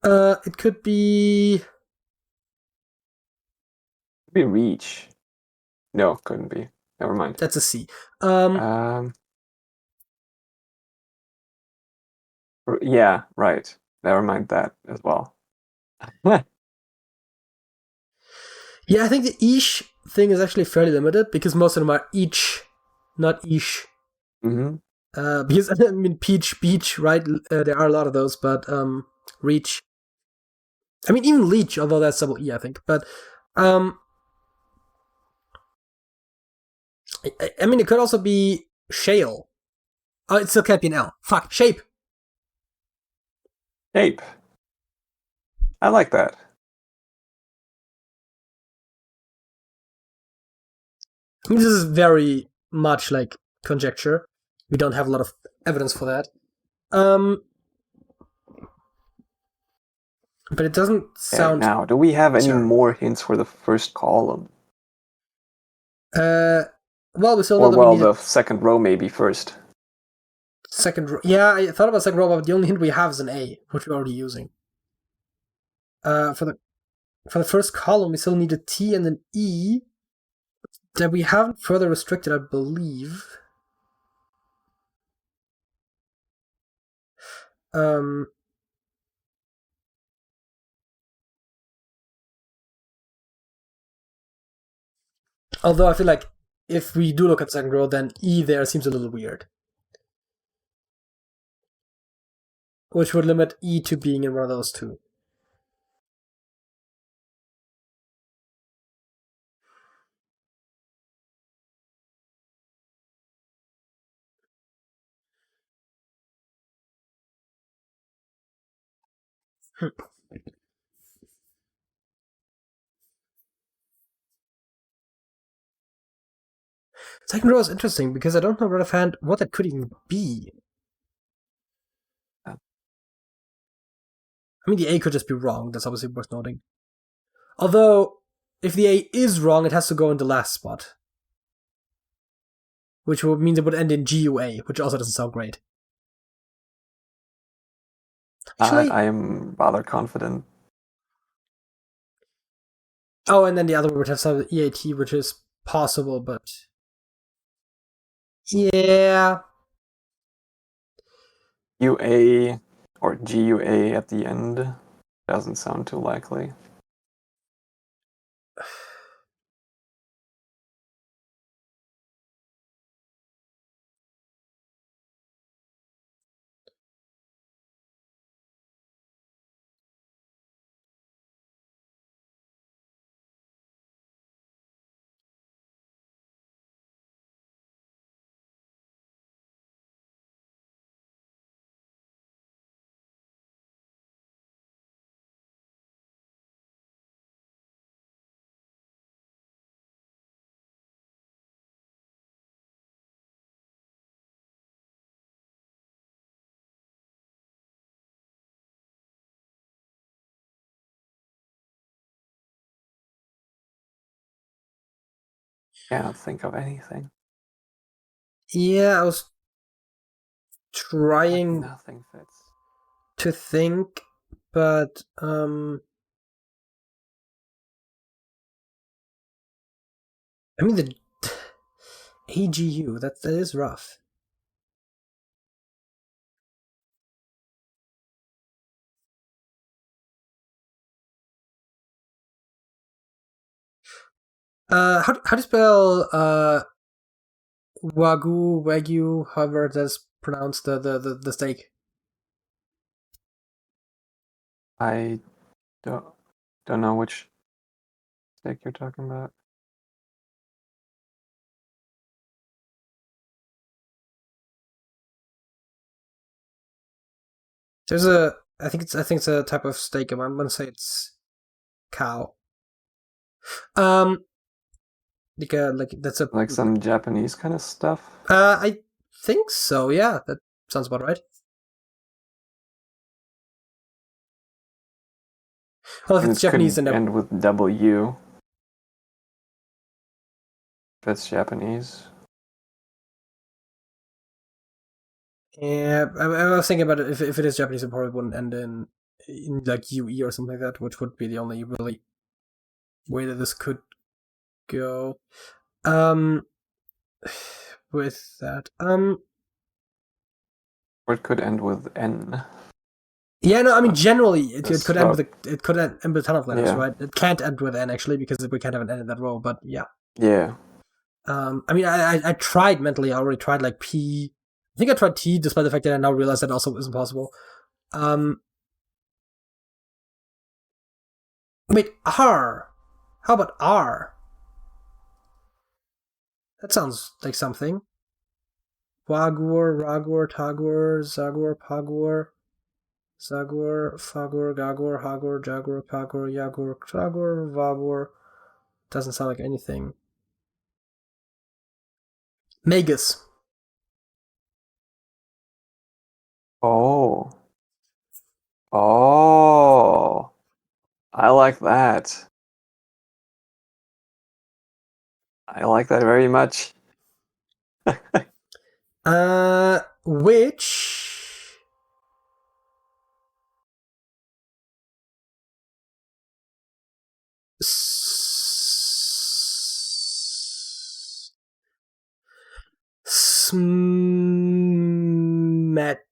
It could be. Maybe reach. No, couldn't be. Never mind. That's a C. Yeah, right. Never mind that as well. Yeah, I think the ish thing is actually fairly limited because most of them are each, not ish. Mm-hmm. Because I mean, peach, beach, right? There are a lot of those, but reach. I mean, even leech, although that's double E, I think. But I mean, it could also be shale. Oh, it still can't be an L. Fuck, shape. Ape. I like that. I mean, this is very much like conjecture. We don't have a lot of evidence for that. But it doesn't sound. Now, do we have any terrible. more hints for the first column? Well, we still know that we need the second row maybe first. Second row. Yeah, I thought about second row, but the only hint we have is an A, which we're already using. For the first column, we still need a T and an E that we haven't further restricted, I believe. Although I feel like if we do look at second row, then E there seems a little weird. Which would limit E to being in one of those two. Second row is interesting because I don't know right offhand what that could even be. I mean, the A could just be wrong. That's obviously worth noting. Although, if the A is wrong, it has to go in the last spot. Which would mean it would end in GUA, which also doesn't sound great. Actually, I am rather confident. Oh, and then the other one would have some EAT, which is possible, but yeah. UA or GUA at the end doesn't sound too likely. Can't think of anything. Yeah, I was trying Nothing fits. to think, but I mean the AGU, that is rough. How do you spell wagyu, however that's pronounced, the steak? I don't know which steak you're talking about. There's I think it's a type of steak. I'm gonna say it's cow. Like that's a Like some Japanese kind of stuff. I think so. Yeah, that sounds about right. Well, if And it's it Japanese, could then end with W. If it's Japanese. yeah, I was thinking about it. If it is Japanese, it probably wouldn't end in in like UE or something like that, which would be the only really way that this could go. With that, Or it could end with N. Yeah, no, I mean generally it could end with a ton of letters, Yeah. right? It can't end with N actually because we can't have an N in that row. But yeah. Yeah. I mean, I tried mentally. I already tried like P. I think I tried T, despite the fact that I now realize that also isn't possible. Wait, R. How about R? That sounds like something. Wagur, Ragur, Tagur, Zagur, Pagur, Zagur, Fagur, Gagur, Hagur, Jagur, Pagur, Yagur, Tragur, Vagur. Doesn't sound like anything. Magus. Oh. Oh. I like that. I like that very much. Which smet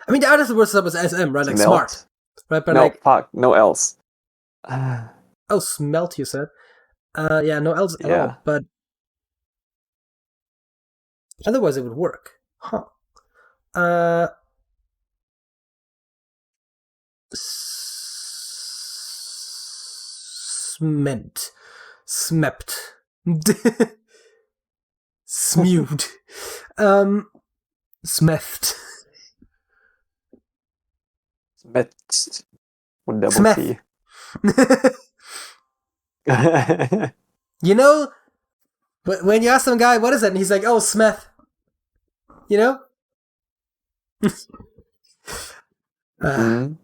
I mean, the artist word starts with SM, right? Like Smelt. smart, right? But no, like, fuck, no else. Oh, smelt, you said. Yeah, no else at Yeah. all. But otherwise, it would work, huh? Sment, smept, smewed, smeft. Smet with double Smeth. T. You know, when you ask some guy, what is that? And he's like, oh, Smeth. You know? Mm-hmm.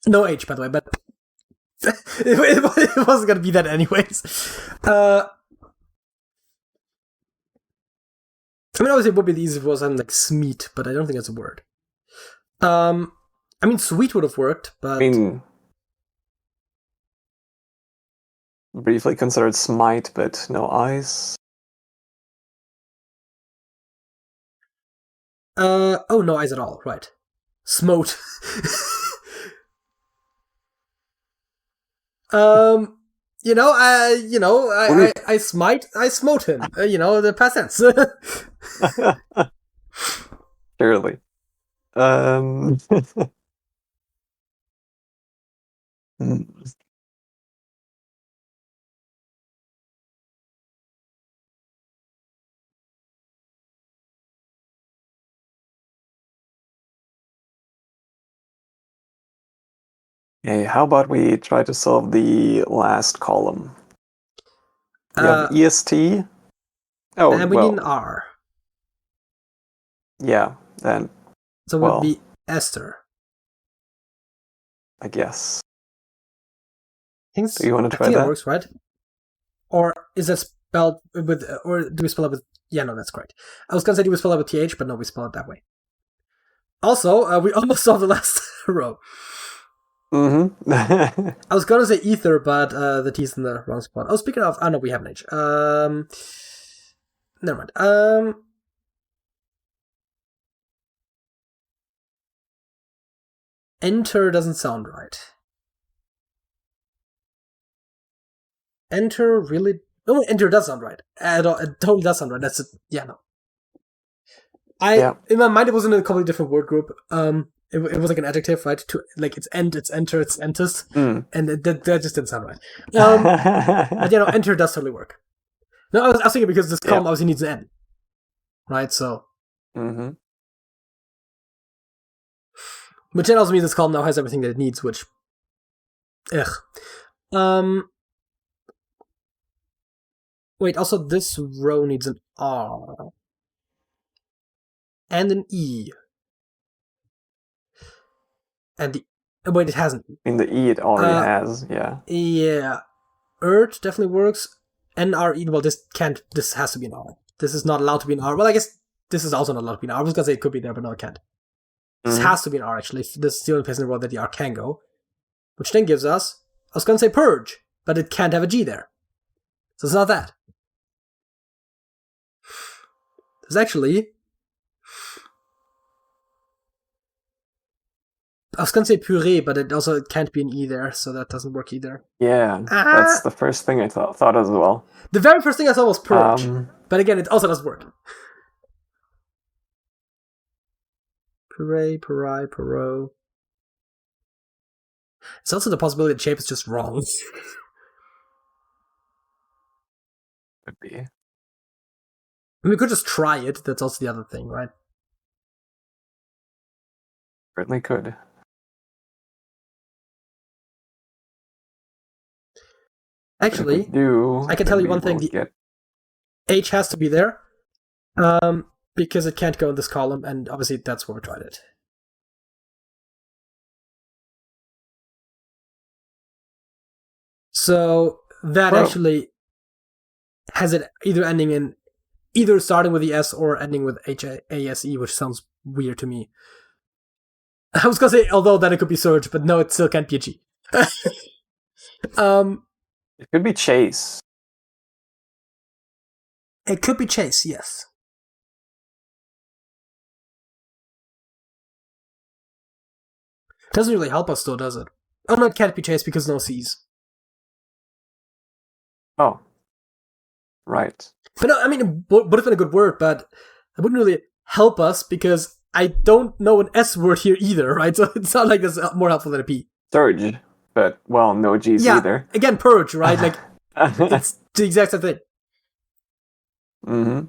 No H, by the way, but it wasn't going to be that anyways. I mean, obviously, it would be the easiest was something like Smeet, but I don't think that's a word. I mean, sweet would have worked, but... I mean, briefly considered smite, but no eyes. Oh, no eyes at all, right. Smote. I smote him. The past tense. Surely. Hey, how about we try to solve the last column? We have EST. Oh, and we need an R. Yeah, then. So it would be Esther. I guess. Do you want to try that? It works, right? Or is that spelled with, or do we spell it with? Yeah, no, that's correct. I was gonna say do we spell it with TH, but no, we spell it that way. Also, we almost solved the last row. Mm-hmm. I was gonna say ether, but the T's in the wrong spot. Oh, speaking of, no, we have an H. Never mind. Enter doesn't sound right. Enter really? No, enter does sound right. It totally does sound right. That's it. Yeah, no. In my mind, it was in a completely different word group. It was like an adjective, right? To like it's end, it's enter, it's entest, and that just didn't sound right. But enter does totally work. No, I was thinking because this column obviously needs an N, right? So, which then also means this column now has everything that it needs. Which, wait. Also, this row needs an R and an E. And the Wait, it hasn't. In the E, it already has. Yeah. Yeah. Ert definitely works. NRE. Well, this can't. This has to be an R. This is not allowed to be an R. Well, I guess this is also not allowed to be an R. I was gonna say it could be there, but no, it can't. This has to be an R, actually. This is the only place in the world that the R can go. Which then gives us, I was going to say purge, but it can't have a G there. So it's not that. There's actually, I was going to say puree, but it can't be an E there, so that doesn't work either. Yeah, that's the first thing I thought as well. The very first thing I thought was purge, but again, it also doesn't work. Puree, purai, puro. It's also the possibility that shape is just wrong. Could be. We could just try it. That's also the other thing, right? Certainly could. Actually, I can tell you one thing. The H has to be there. Because it can't go in this column, and obviously that's where we tried it. So that actually has it either starting with the S or ending with HASE, which sounds weird to me. I was gonna say, although that it could be Surge, but no, it still can't be a G. It could be Chase. It could be Chase, yes. Doesn't really help us though, does it? Oh no, it can't be Chase because no C's. Oh. Right. But no, I mean, it would have been a good word, but it wouldn't really help us because I don't know an S word here either, right? So it's not like that's more helpful than a P. Surge, but, well, no G's either. Again, purge, right? Like, it's the exact same thing. Mm-hmm.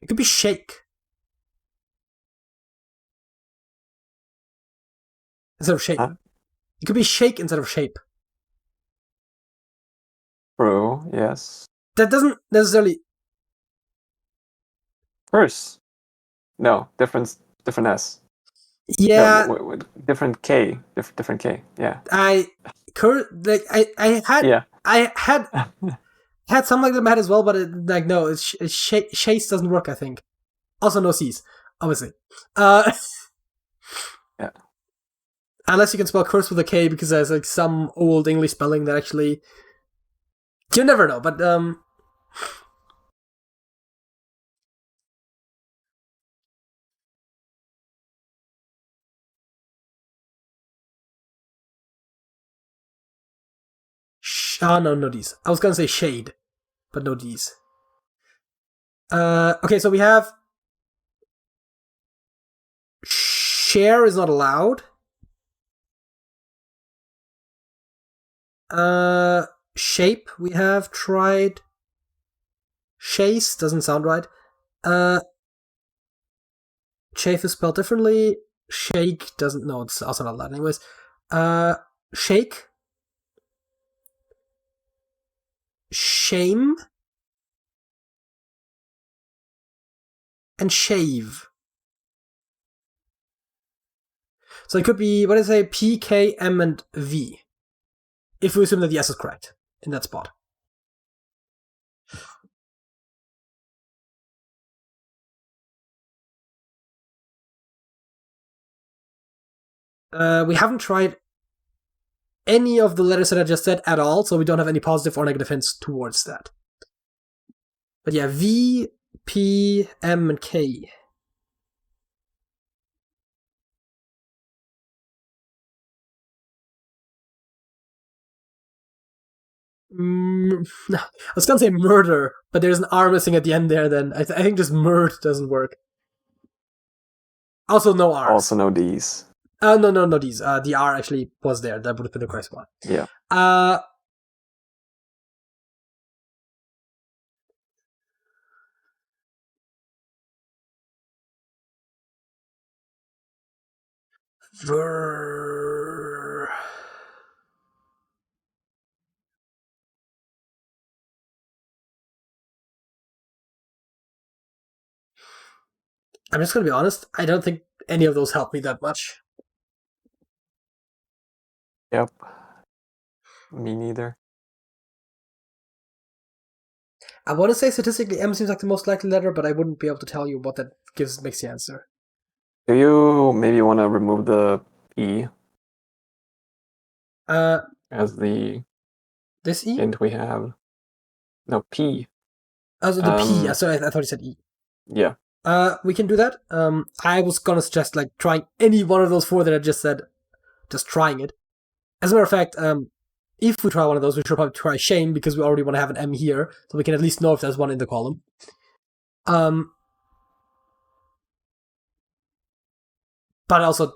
It could be shake. Instead of shape. Huh? It could be shake instead of shape. True, yes. That doesn't necessarily... First. No, different S. Yeah. No, different K. Different K, yeah. I had something like that in my head as well, but Chase doesn't work, I think. Also no C's, obviously. Yeah. Unless you can spell curse with a K, because there's like some old English spelling that actually... You never know, but... no D's. I was gonna say shade, but no D's. Okay, so we have... Share is not allowed. Shape, we have tried. Chase doesn't sound right. Chafe is spelled differently. Shake doesn't. No, it's also not that. Anyways, shake. Shame. And shave. So it could be, what did I say? P, K, M, and V. If we assume that the S is correct in that spot. We haven't tried any of the letters that I just said at all, so we don't have any positive or negative hints towards that. But yeah, V, P, M, and K. No, I was gonna say murder, but there's an R missing at the end there. Then I think just murd doesn't work. Also, no R's. Also, no D's. No D's. The R actually was there. That would have been the correct one. Yeah. I'm just going to be honest. I don't think any of those help me that much. Yep. Me neither. I want to say statistically M seems like the most likely letter, but I wouldn't be able to tell you what that makes the answer. Do you maybe want to remove the E as the this E? hint we have? No, P. Oh, so the P. Sorry, I thought you said E. Yeah. We can do that. I was gonna suggest like trying any one of those four that I just said, just trying it. As a matter of fact, if we try one of those, we should probably try Shane because we already want to have an M here, so we can at least know if there's one in the column. But also,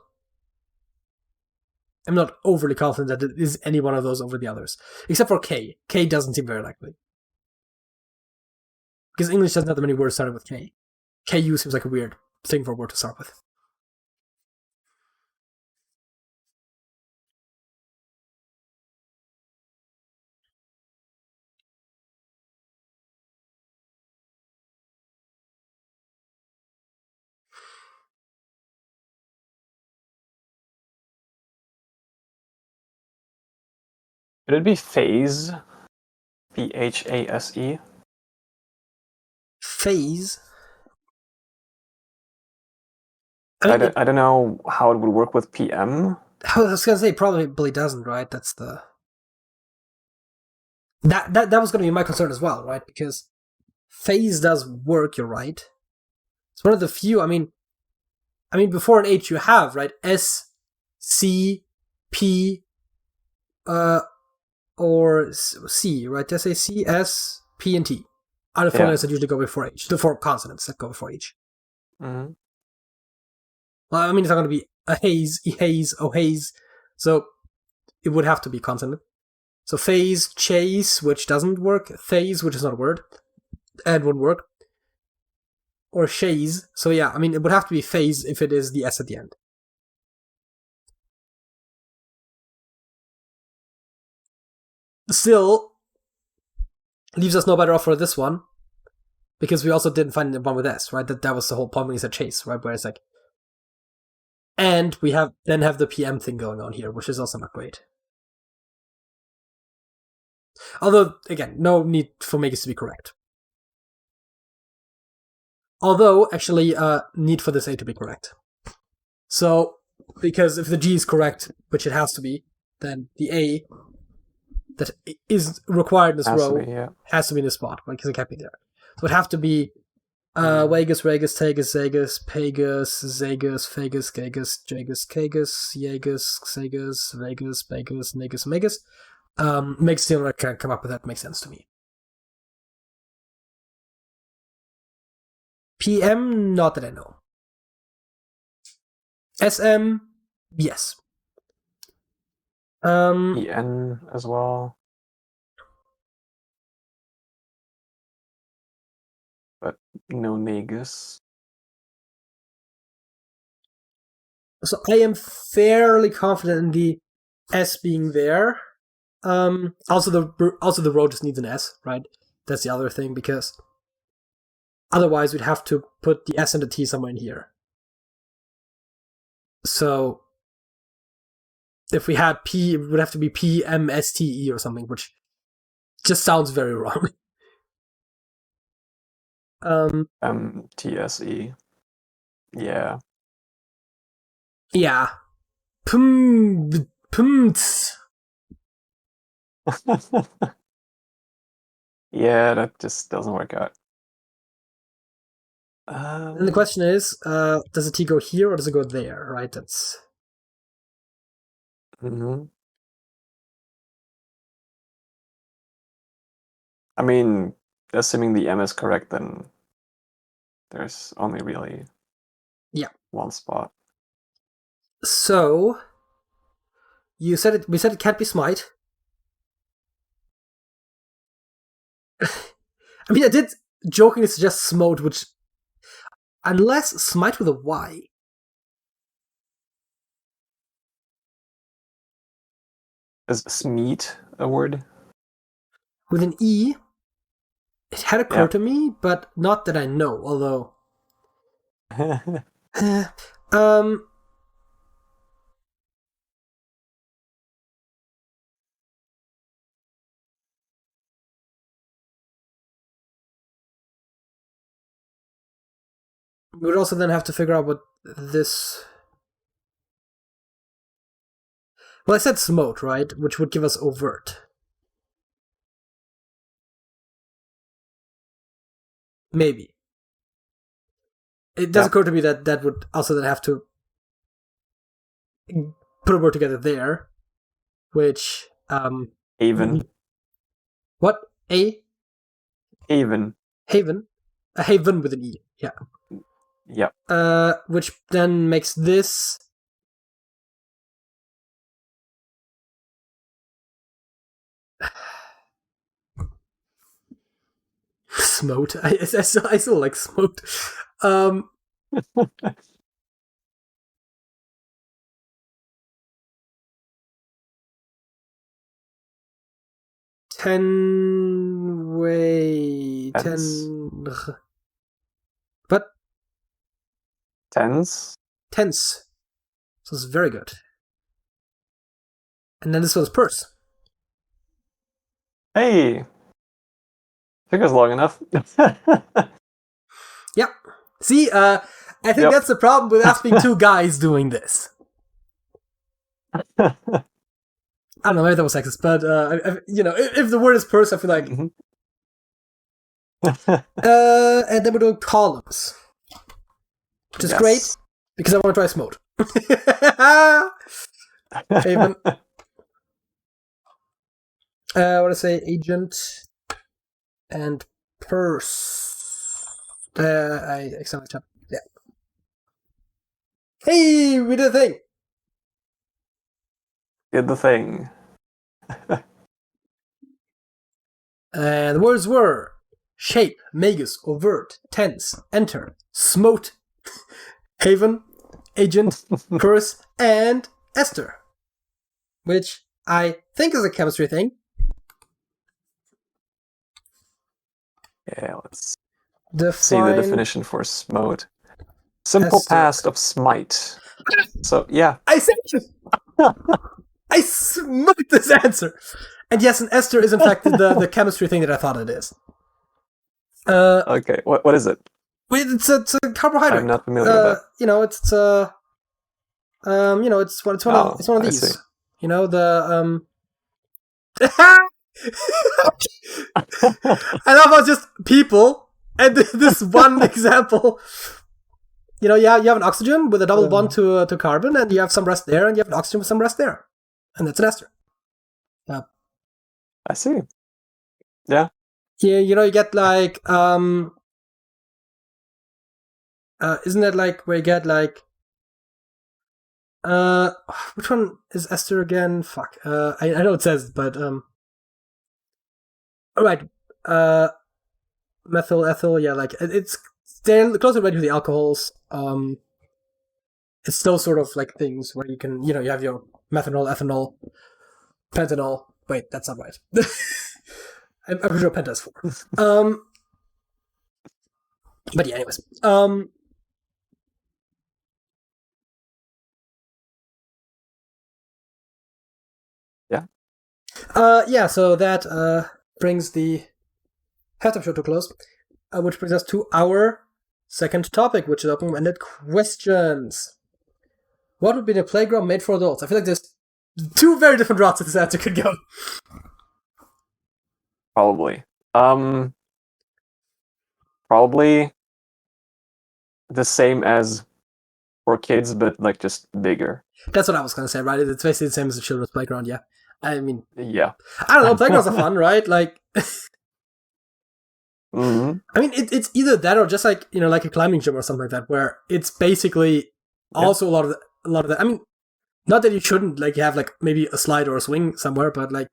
I'm not overly confident that it is any one of those over the others, except for K. K doesn't seem very likely because English doesn't have that many words starting with K. KU seems like a weird thing for a word to start with. Could it be phase? Phase? Phase? I don't know how it would work with PM. I was going to say, probably doesn't, right? That's the... That was going to be my concern as well, right? Because phase does work, you're right. It's one of the few, I mean, before an H you have, right? S, C, P, or C, right? Did I say C, S, P, and T? Are the phonetics that usually go before H. The four consonants that go before H. Mm-hmm. Well, I mean, it's not going to be a haze, haze, oh haze. So it would have to be consonant. So phase, chase, which doesn't work. Phase, which is not a word. And wouldn't work. Or chaise. So yeah, I mean, it would have to be phase if it is the S at the end. Still, leaves us no better off for this one. Because we also didn't find the one with S, right? That was the whole point when he said chase, right? Where it's like... And we have the PM thing going on here, which is also not great. Although, again, no need for Megas to be correct. Although, actually, need for this A to be correct. So, because if the G is correct, which it has to be, then the A that is required in this row has to be in this spot, right? Because it can't be there. So it would have to be Vegas, Regus, Tegus, Zegus, Pegus, Zegus, Fagus, Gagus, Jagus, Kagus, Jagus, Segus, Vegas, Vegas, Negus, Megas. Makes the owner can come up with that makes sense to me. PM, not that I know. SM, yes. EN as well. But no Negus. So I am fairly confident in the S being there. Also the row just needs an S, right? That's the other thing, because otherwise we'd have to put the S and the T somewhere in here. So if we had P, it would have to be P, M, S, T, E or something, which just sounds very wrong. TSE. Yeah. Yeah. Yeah, that just doesn't work out. And the question is, does the T go here or does it go there, right? That's... Mm-hmm. I mean, assuming the M is correct, then there's only really one spot. So, we said it can't be Smite. I mean, I did jokingly suggest Smote, which... Unless Smite with a Y. Is Smeet a word? With an E, it had occurred to me, but not that I know, although... um. We would also then have to figure out what this. Well, I said smote, right? Which would give us overt. Maybe. It does occur to me that that would also then have to put a word together there, which Haven. What? Haven. Haven? A haven with an E, yeah. Yep. Which then makes this smote. I still like smote. What? Tense. Tense. So it's very good. And then this one's purse. Hey! Took us long enough. Yeah. See, I think that's the problem with us being two guys doing this. I don't know, maybe that was sexist, but, if the word is purse, I feel like... Mm-hmm. And then we're doing columns. Which is great, because I want to try smote. Haven. I want to say agent and purse. I accidentally tapped. Yeah. Hey, we did a thing. Did the thing. And the words were shape, magus, overt, tense, enter, smote, haven, agent, purse, and Esther. Which I think is a chemistry thing. Yeah, let's Define see the definition for smote. Simple Esther. past of smite. So, yeah. I said it! I smote this answer! And yes, an ester is in fact the chemistry thing that I thought it is. Okay, what is it? It's a carbohydrate. I'm not familiar with that. It's one of these. See. You know, the I love how just people and this one example. You know, you have an oxygen with a double bond to carbon, and you have some rest there, and you have an oxygen with some rest there, and that's an ester. I see. Yeah. Yeah, you get like isn't that like where you get like which one is ester again? Fuck. I know it says, but alright. Methyl, ethyl, yeah, like it's they're closely related to the alcohols. It's those sort of like things where you can, you have your methanol, ethanol, pentanol. Wait, that's not right. I'm pretty sure penta is 4. But yeah, anyways. Yeah, so that brings the halftime show to a close, which brings us to our second topic, which is open-ended questions. What would be the playground made for adults? I feel like there's 2 very different routes that this answer could go. Probably. Probably the same as for kids, but like just bigger. That's what I was gonna say, right? It's basically the same as a children's playground, yeah. I mean, yeah. I don't know, playgrounds are fun, right? Like, mm-hmm. I mean, it's either that or just like, like a climbing gym or something like that, where it's basically also a lot of that. I mean, not that you shouldn't like have like maybe a slide or a swing somewhere, but like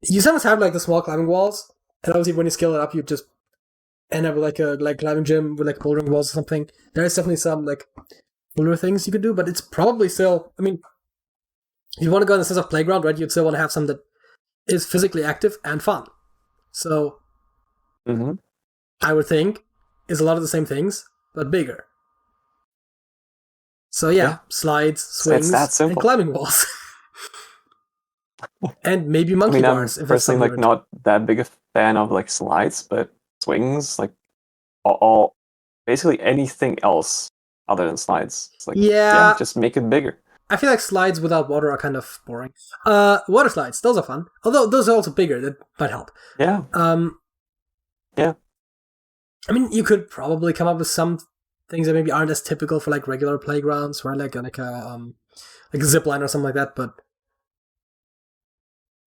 you sometimes have like the small climbing walls, and obviously when you scale it up, you just end up with like a climbing gym with like bouldering walls or something. There is definitely some like cooler things you could do, but it's probably still. I mean, if you want to go in the sense of playground, right? You'd still want to have something that is physically active and fun. So, mm-hmm. I would think is a lot of the same things, but bigger. So yeah, slides, swings, that simple. and climbing walls. And maybe I monkey mean, I'm bars, if that's personally something like not that big a fan of like slides, but swings, like all basically anything else other than slides. It's like, yeah, Yeah, just make it bigger. I feel like slides without water are kind of boring. Water slides, those are fun. Although those are also bigger, that might help. Yeah. Yeah. I mean, you could probably come up with some things that maybe aren't as typical for like regular playgrounds, right? Like a zip line or something like that. But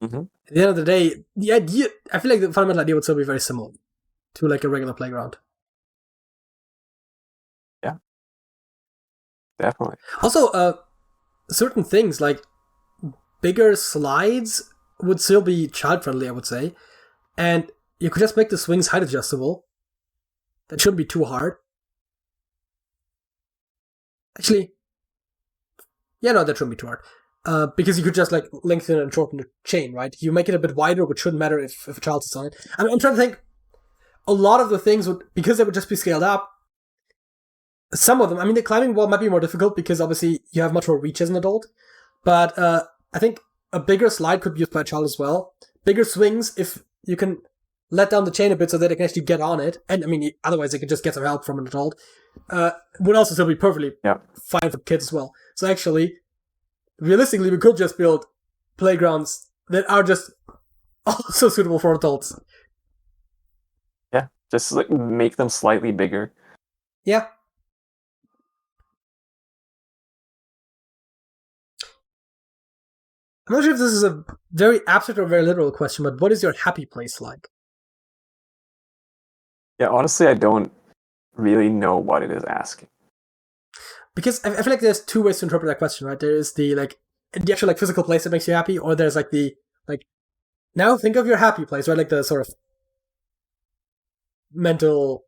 Mm-hmm. at the end of the day, the idea, I feel like the fundamental idea would still be very similar to like a regular playground. Yeah. Definitely. Also, certain things like bigger slides would still be child friendly, I would say. And you could just make the swings height adjustable. That shouldn't be too hard. Actually, yeah, no, that shouldn't be too hard. Because you could just like lengthen and shorten the chain, right? You make it a bit wider, which shouldn't matter if a child sits on it. I'm trying to think. A lot of the things would, because they would just be scaled up. Some of them, I mean, the climbing wall might be more difficult because obviously you have much more reach as an adult. But I think a bigger slide could be used by a child as well. Bigger swings, if you can let down the chain a bit so that they can actually get on it, and I mean, otherwise they can just get some help from an adult, would also still be perfectly fine for kids as well. So actually, realistically, we could just build playgrounds that are just also suitable for adults. Yeah, just like make them slightly bigger. Yeah. I'm not sure if this is a very abstract or very literal question, but what is your happy place like? Yeah, honestly, I don't really know what it is asking. Because I feel like there's two ways to interpret that question, right? There is the like the actual like physical place that makes you happy, or there's like the like now think of your happy place, right? Like the sort of mental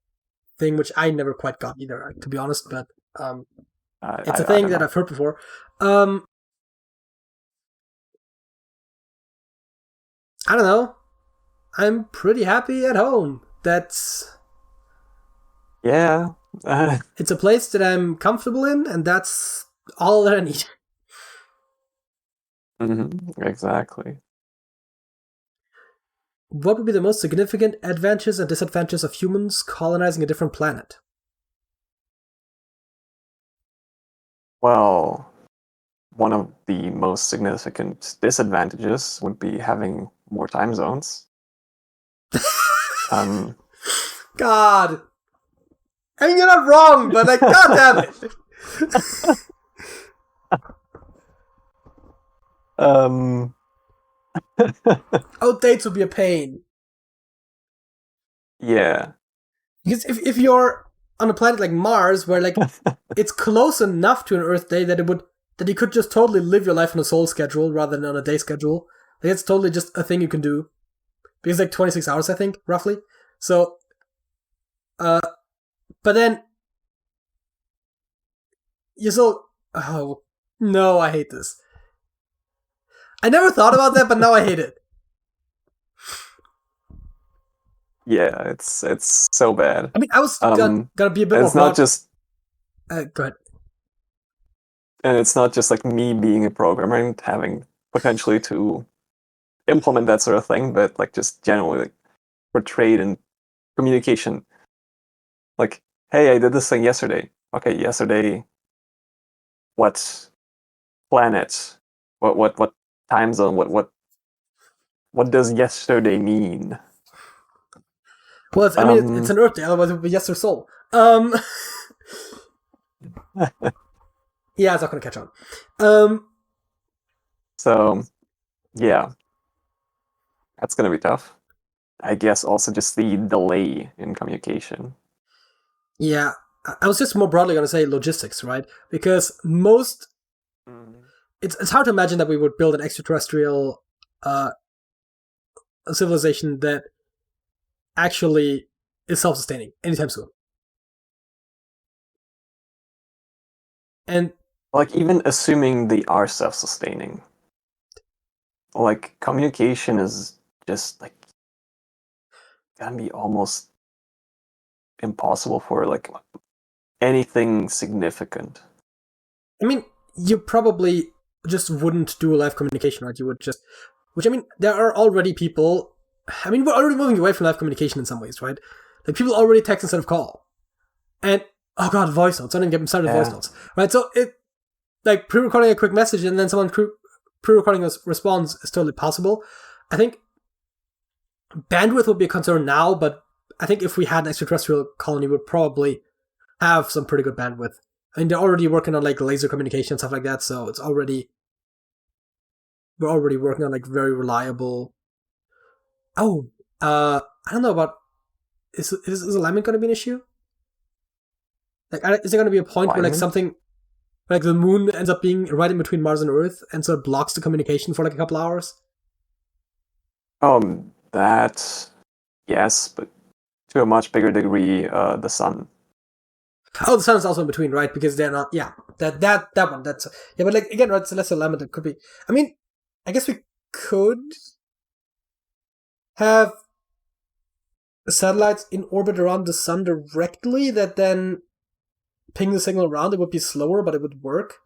thing, which I never quite got either, to be honest. But it's a thing that I've heard before. I don't know. I'm pretty happy at home. That's yeah. It's a place that I'm comfortable in, and that's all that I need. Mm-hmm, exactly. What would be the most significant advantages and disadvantages of humans colonizing a different planet? Well, one of the most significant disadvantages would be having more time zones. God. I mean, you're not wrong, but like, god damn it. Dates would be a pain. Yeah. Because if you're on a planet like Mars, where like it's close enough to an Earth day that you could just totally live your life on a soul schedule rather than on a day schedule. Like it's totally just a thing you can do. Because like 26 hours, I think, roughly. So, but then you still. Oh no, I hate this. I never thought about that, but now I hate it. Yeah, it's so bad. I mean, I was gonna be a bit more. It's not just. Go ahead. And it's not just like me being a programmer and having potentially to implement that sort of thing, but like just generally like for trade and communication. Like, hey, I did this thing yesterday. Okay, yesterday. What planet? What time zone? What does yesterday mean? Well, it's an Earth day, otherwise it would be yes or soul. Yeah, it's not going to catch on. So, yeah, that's going to be tough. I guess also just the delay in communication. Yeah, I was just more broadly going to say logistics, right? Because most... It's hard to imagine that we would build an extraterrestrial civilization that actually is self-sustaining anytime soon. And like even assuming they are self-sustaining, like communication is just like gonna be almost impossible for like anything significant. I mean, you probably just wouldn't do live communication, right? You would just, which I mean, there are already people. I mean, we're already moving away from live communication in some ways, right? Like people already text instead of call, and oh god, voice notes. I didn't get me started with voice notes, right? So it like pre-recording a quick message and then someone pre-recording a response is totally possible. I think bandwidth would be a concern now, but I think if we had an extraterrestrial colony, we'd probably have some pretty good bandwidth. I mean, they're already working on like laser communication and stuff like that, so we're already working on like very reliable. Oh, I don't know about is alignment going to be an issue? Like, is there going to be a point where like something like the moon ends up being right in between Mars and Earth, and so it blocks the communication for like a couple hours? That yes, but to a much bigger degree, the sun. Oh, the sun is also in between, right? Because they're not. Yeah, that one. That's yeah, but like again, right? It's a lesser alignment. It could be. I mean, I guess we could have satellites in orbit around the sun directly that then ping the signal around. It would be slower, but it would work.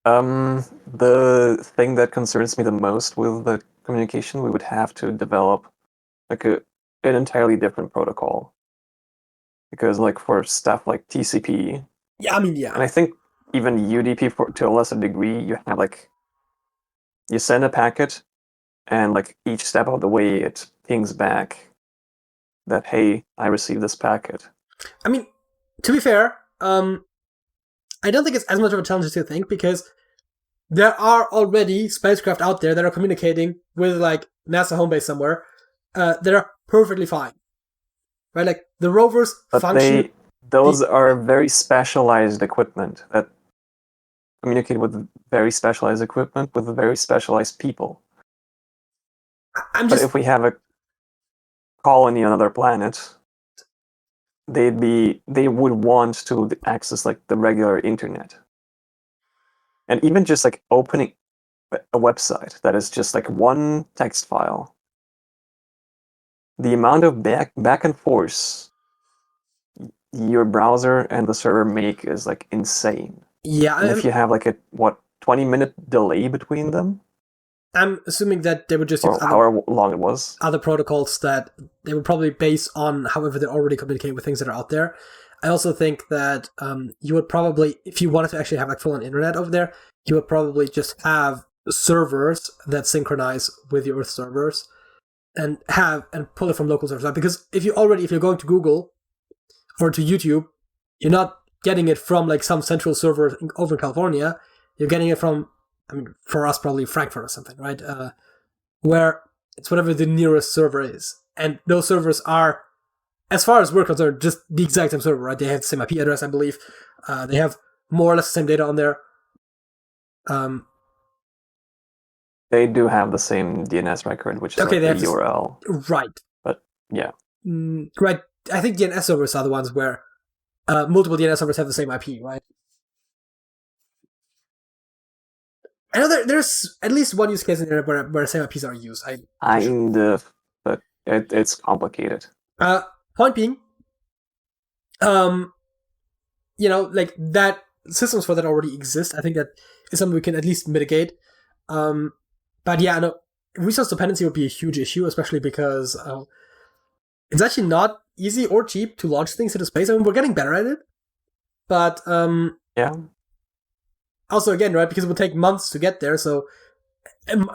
The thing that concerns me the most with the communication, we would have to develop like an entirely different protocol. Because like for stuff like TCP, yeah, I mean, yeah, and I think even UDP to a lesser degree, you have like you send a packet, and like each step of the way, it pings back that hey, I received this packet. I mean, to be fair, I don't think it's as much of a challenge as you think, because there are already spacecraft out there that are communicating with like NASA home base somewhere that are perfectly fine. Right, like the rovers but function. Those are very specialized equipment that communicate with very specialized equipment with very specialized people. But if we have a colony on another planet, they would want to access like the regular internet. And even just like opening a website that is just like one text file, the amount of back and forth your browser and the server make is like insane. Yeah, and if you have like a 20-minute delay between them, I'm assuming that they would just use however long it was, other protocols that they would probably base on however they're already communicating with things that are out there. I also think that you would probably, if you wanted to actually have like full-on internet over there, you would probably just have servers that synchronize with your Earth servers and pull it from local servers. Because if you're going to Google or to YouTube, you're not getting it from like some central server over in California. You're getting it from, I mean, for us probably Frankfurt or something, right? Where it's whatever the nearest server is, and those servers are, as far as we're concerned, just the exact same server, right? They have the same IP address, I believe. They have more or less the same data on there. They do have the same DNS record, which is okay, like the URL. Right. But yeah. Right. I think DNS servers are the ones where multiple DNS servers have the same IP, right? I know there's at least one use case in there where the same IPs are used. But it's complicated. Point being, like that systems for that already exist. I think that is something we can at least mitigate. But yeah, no, resource dependency would be a huge issue, especially because it's actually not easy or cheap to launch things into space. I mean, we're getting better at it, but yeah. Also, again, right, because it would take months to get there. So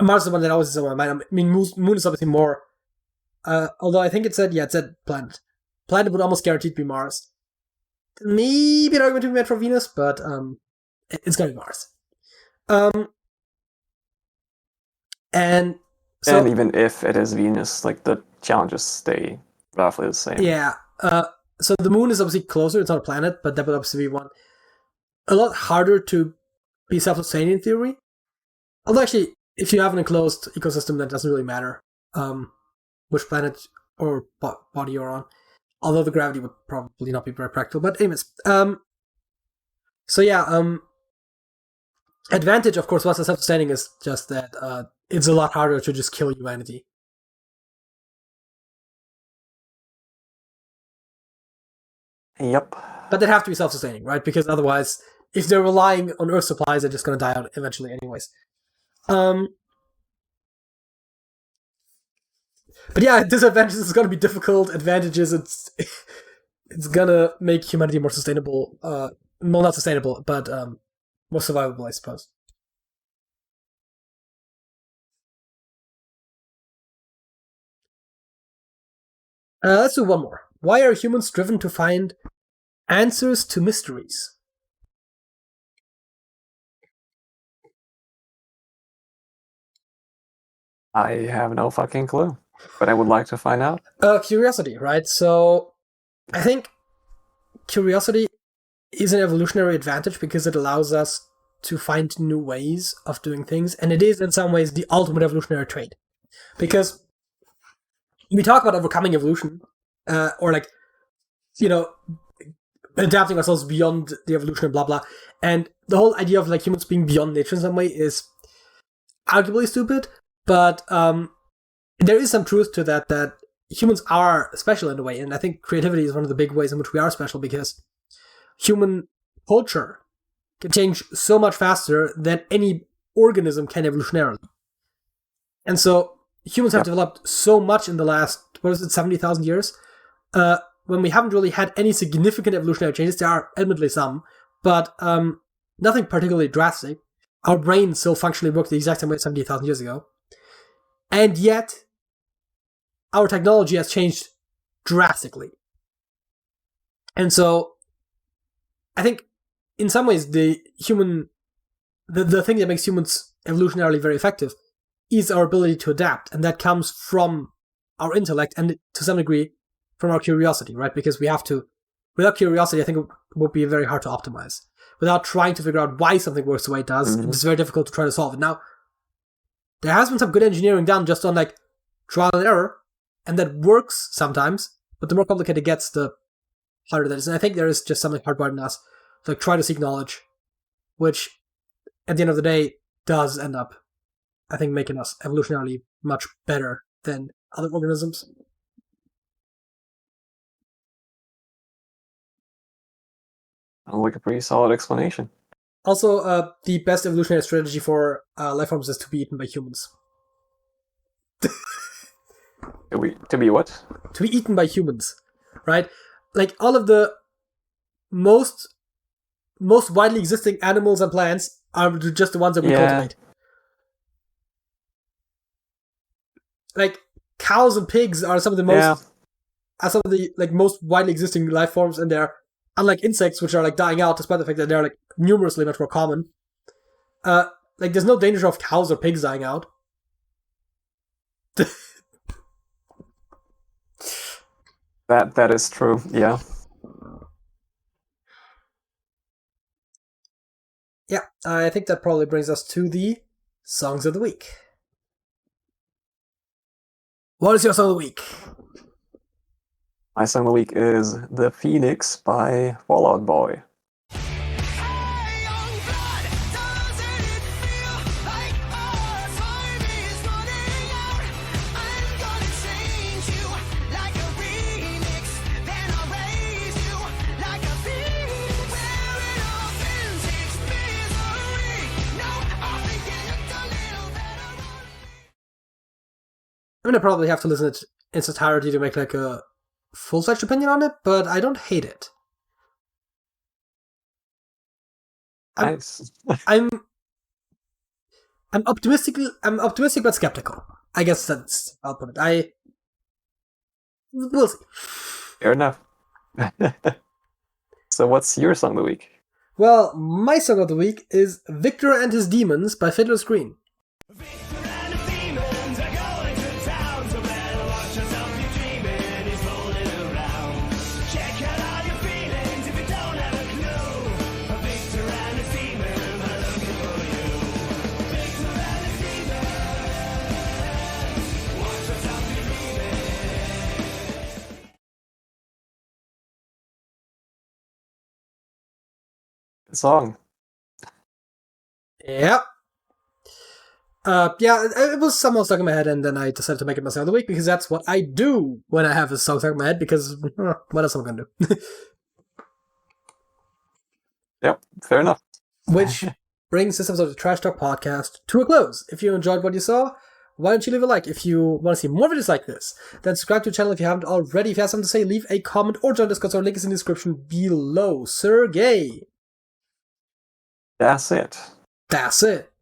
Mars is the one that always is on my mind. I mean, Moon is obviously more. Although I think it said planet. Planet would almost guaranteed to be Mars. Maybe an argument to be made for Venus, but it's going to be Mars. And even if it is Venus, like the challenges stay roughly the same. Yeah. So the Moon is obviously closer. It's not a planet, but that would obviously be one a lot harder to be self-sustaining in theory. Although actually, if you have an enclosed ecosystem, that doesn't really matter which planet or body you're on. Although the gravity would probably not be very practical. But anyways, so yeah, advantage, of course, once the self-sustaining is just that it's a lot harder to just kill humanity. Yep. But they'd have to be self-sustaining, right? Because otherwise, if they're relying on Earth supplies, they're just going to die out eventually anyways. But yeah, disadvantages is going to be difficult. Advantages, it's going to make humanity more sustainable. Well, not sustainable, but more survivable, I suppose. Let's do one more. Why are humans driven to find answers to mysteries? I have no fucking clue, but I would like to find out. Curiosity, right? So I think curiosity is an evolutionary advantage because it allows us to find new ways of doing things, and it is in some ways the ultimate evolutionary trait. Because we talk about overcoming evolution, or like, adapting ourselves beyond the evolution and blah blah, and the whole idea of like humans being beyond nature in some way is arguably stupid, but there is some truth to that humans are special in a way, and I think creativity is one of the big ways in which we are special because human culture can change so much faster than any organism can evolutionarily. And so humans have developed so much in the last, 70,000 years, when we haven't really had any significant evolutionary changes. There are admittedly some, but nothing particularly drastic. Our brains still functionally work the exact same way 70,000 years ago. And yet, our technology has changed drastically. And so, I think, in some ways, the thing that makes humans evolutionarily very effective is our ability to adapt, and that comes from our intellect and, to some degree, from our curiosity, right? Because we have to, without curiosity, I think it would be very hard to optimize. Without trying to figure out why something works the way it does, it's very difficult to try to solve it. Now, there has been some good engineering done just on like trial and error, and that works sometimes, but the more complicated it gets, the harder that is. And I think there is just something hardwired in us to like try to seek knowledge, which at the end of the day does end up, I think, making us evolutionarily much better than other organisms. Like a pretty solid explanation. Also, the best evolutionary strategy for life forms is to be eaten by humans. To be what? To be eaten by humans, right? Like all of the most widely existing animals and plants are just the ones that we cultivate. Like cows and pigs are some of the most widely existing life forms, and they're, unlike insects, which are like dying out, despite the fact that they're like numerously much more common. Like there's no danger of cows or pigs dying out. That is true. Yeah. Yeah, I think that probably brings us to the songs of the week. What is your song of the week? My song of the week is The Phoenix by Fall Out Boy. I'm gonna probably have to listen to it in its entirety to make like a full-fledged opinion on it, but I don't hate it. Nice. I'm optimistic but skeptical. I guess that's how I'll put it. We'll see. Fair enough. So what's your song of the week? Well, my song of the week is Victor and His Demons by Fiddler's Green. Song. Yeah. It was somehow stuck in my head, and then I decided to make it my song of the week because that's what I do when I have a song stuck in my head. Because what else am I gonna do? Yep, fair enough. Which brings this episode of the Trash Talk Podcast to a close. If you enjoyed what you saw, why don't you leave a like? If you want to see more videos like this, then subscribe to the channel if you haven't already. If you have something to say, leave a comment or join Discord. Our link is in the description below. Sergej. That's it. That's it.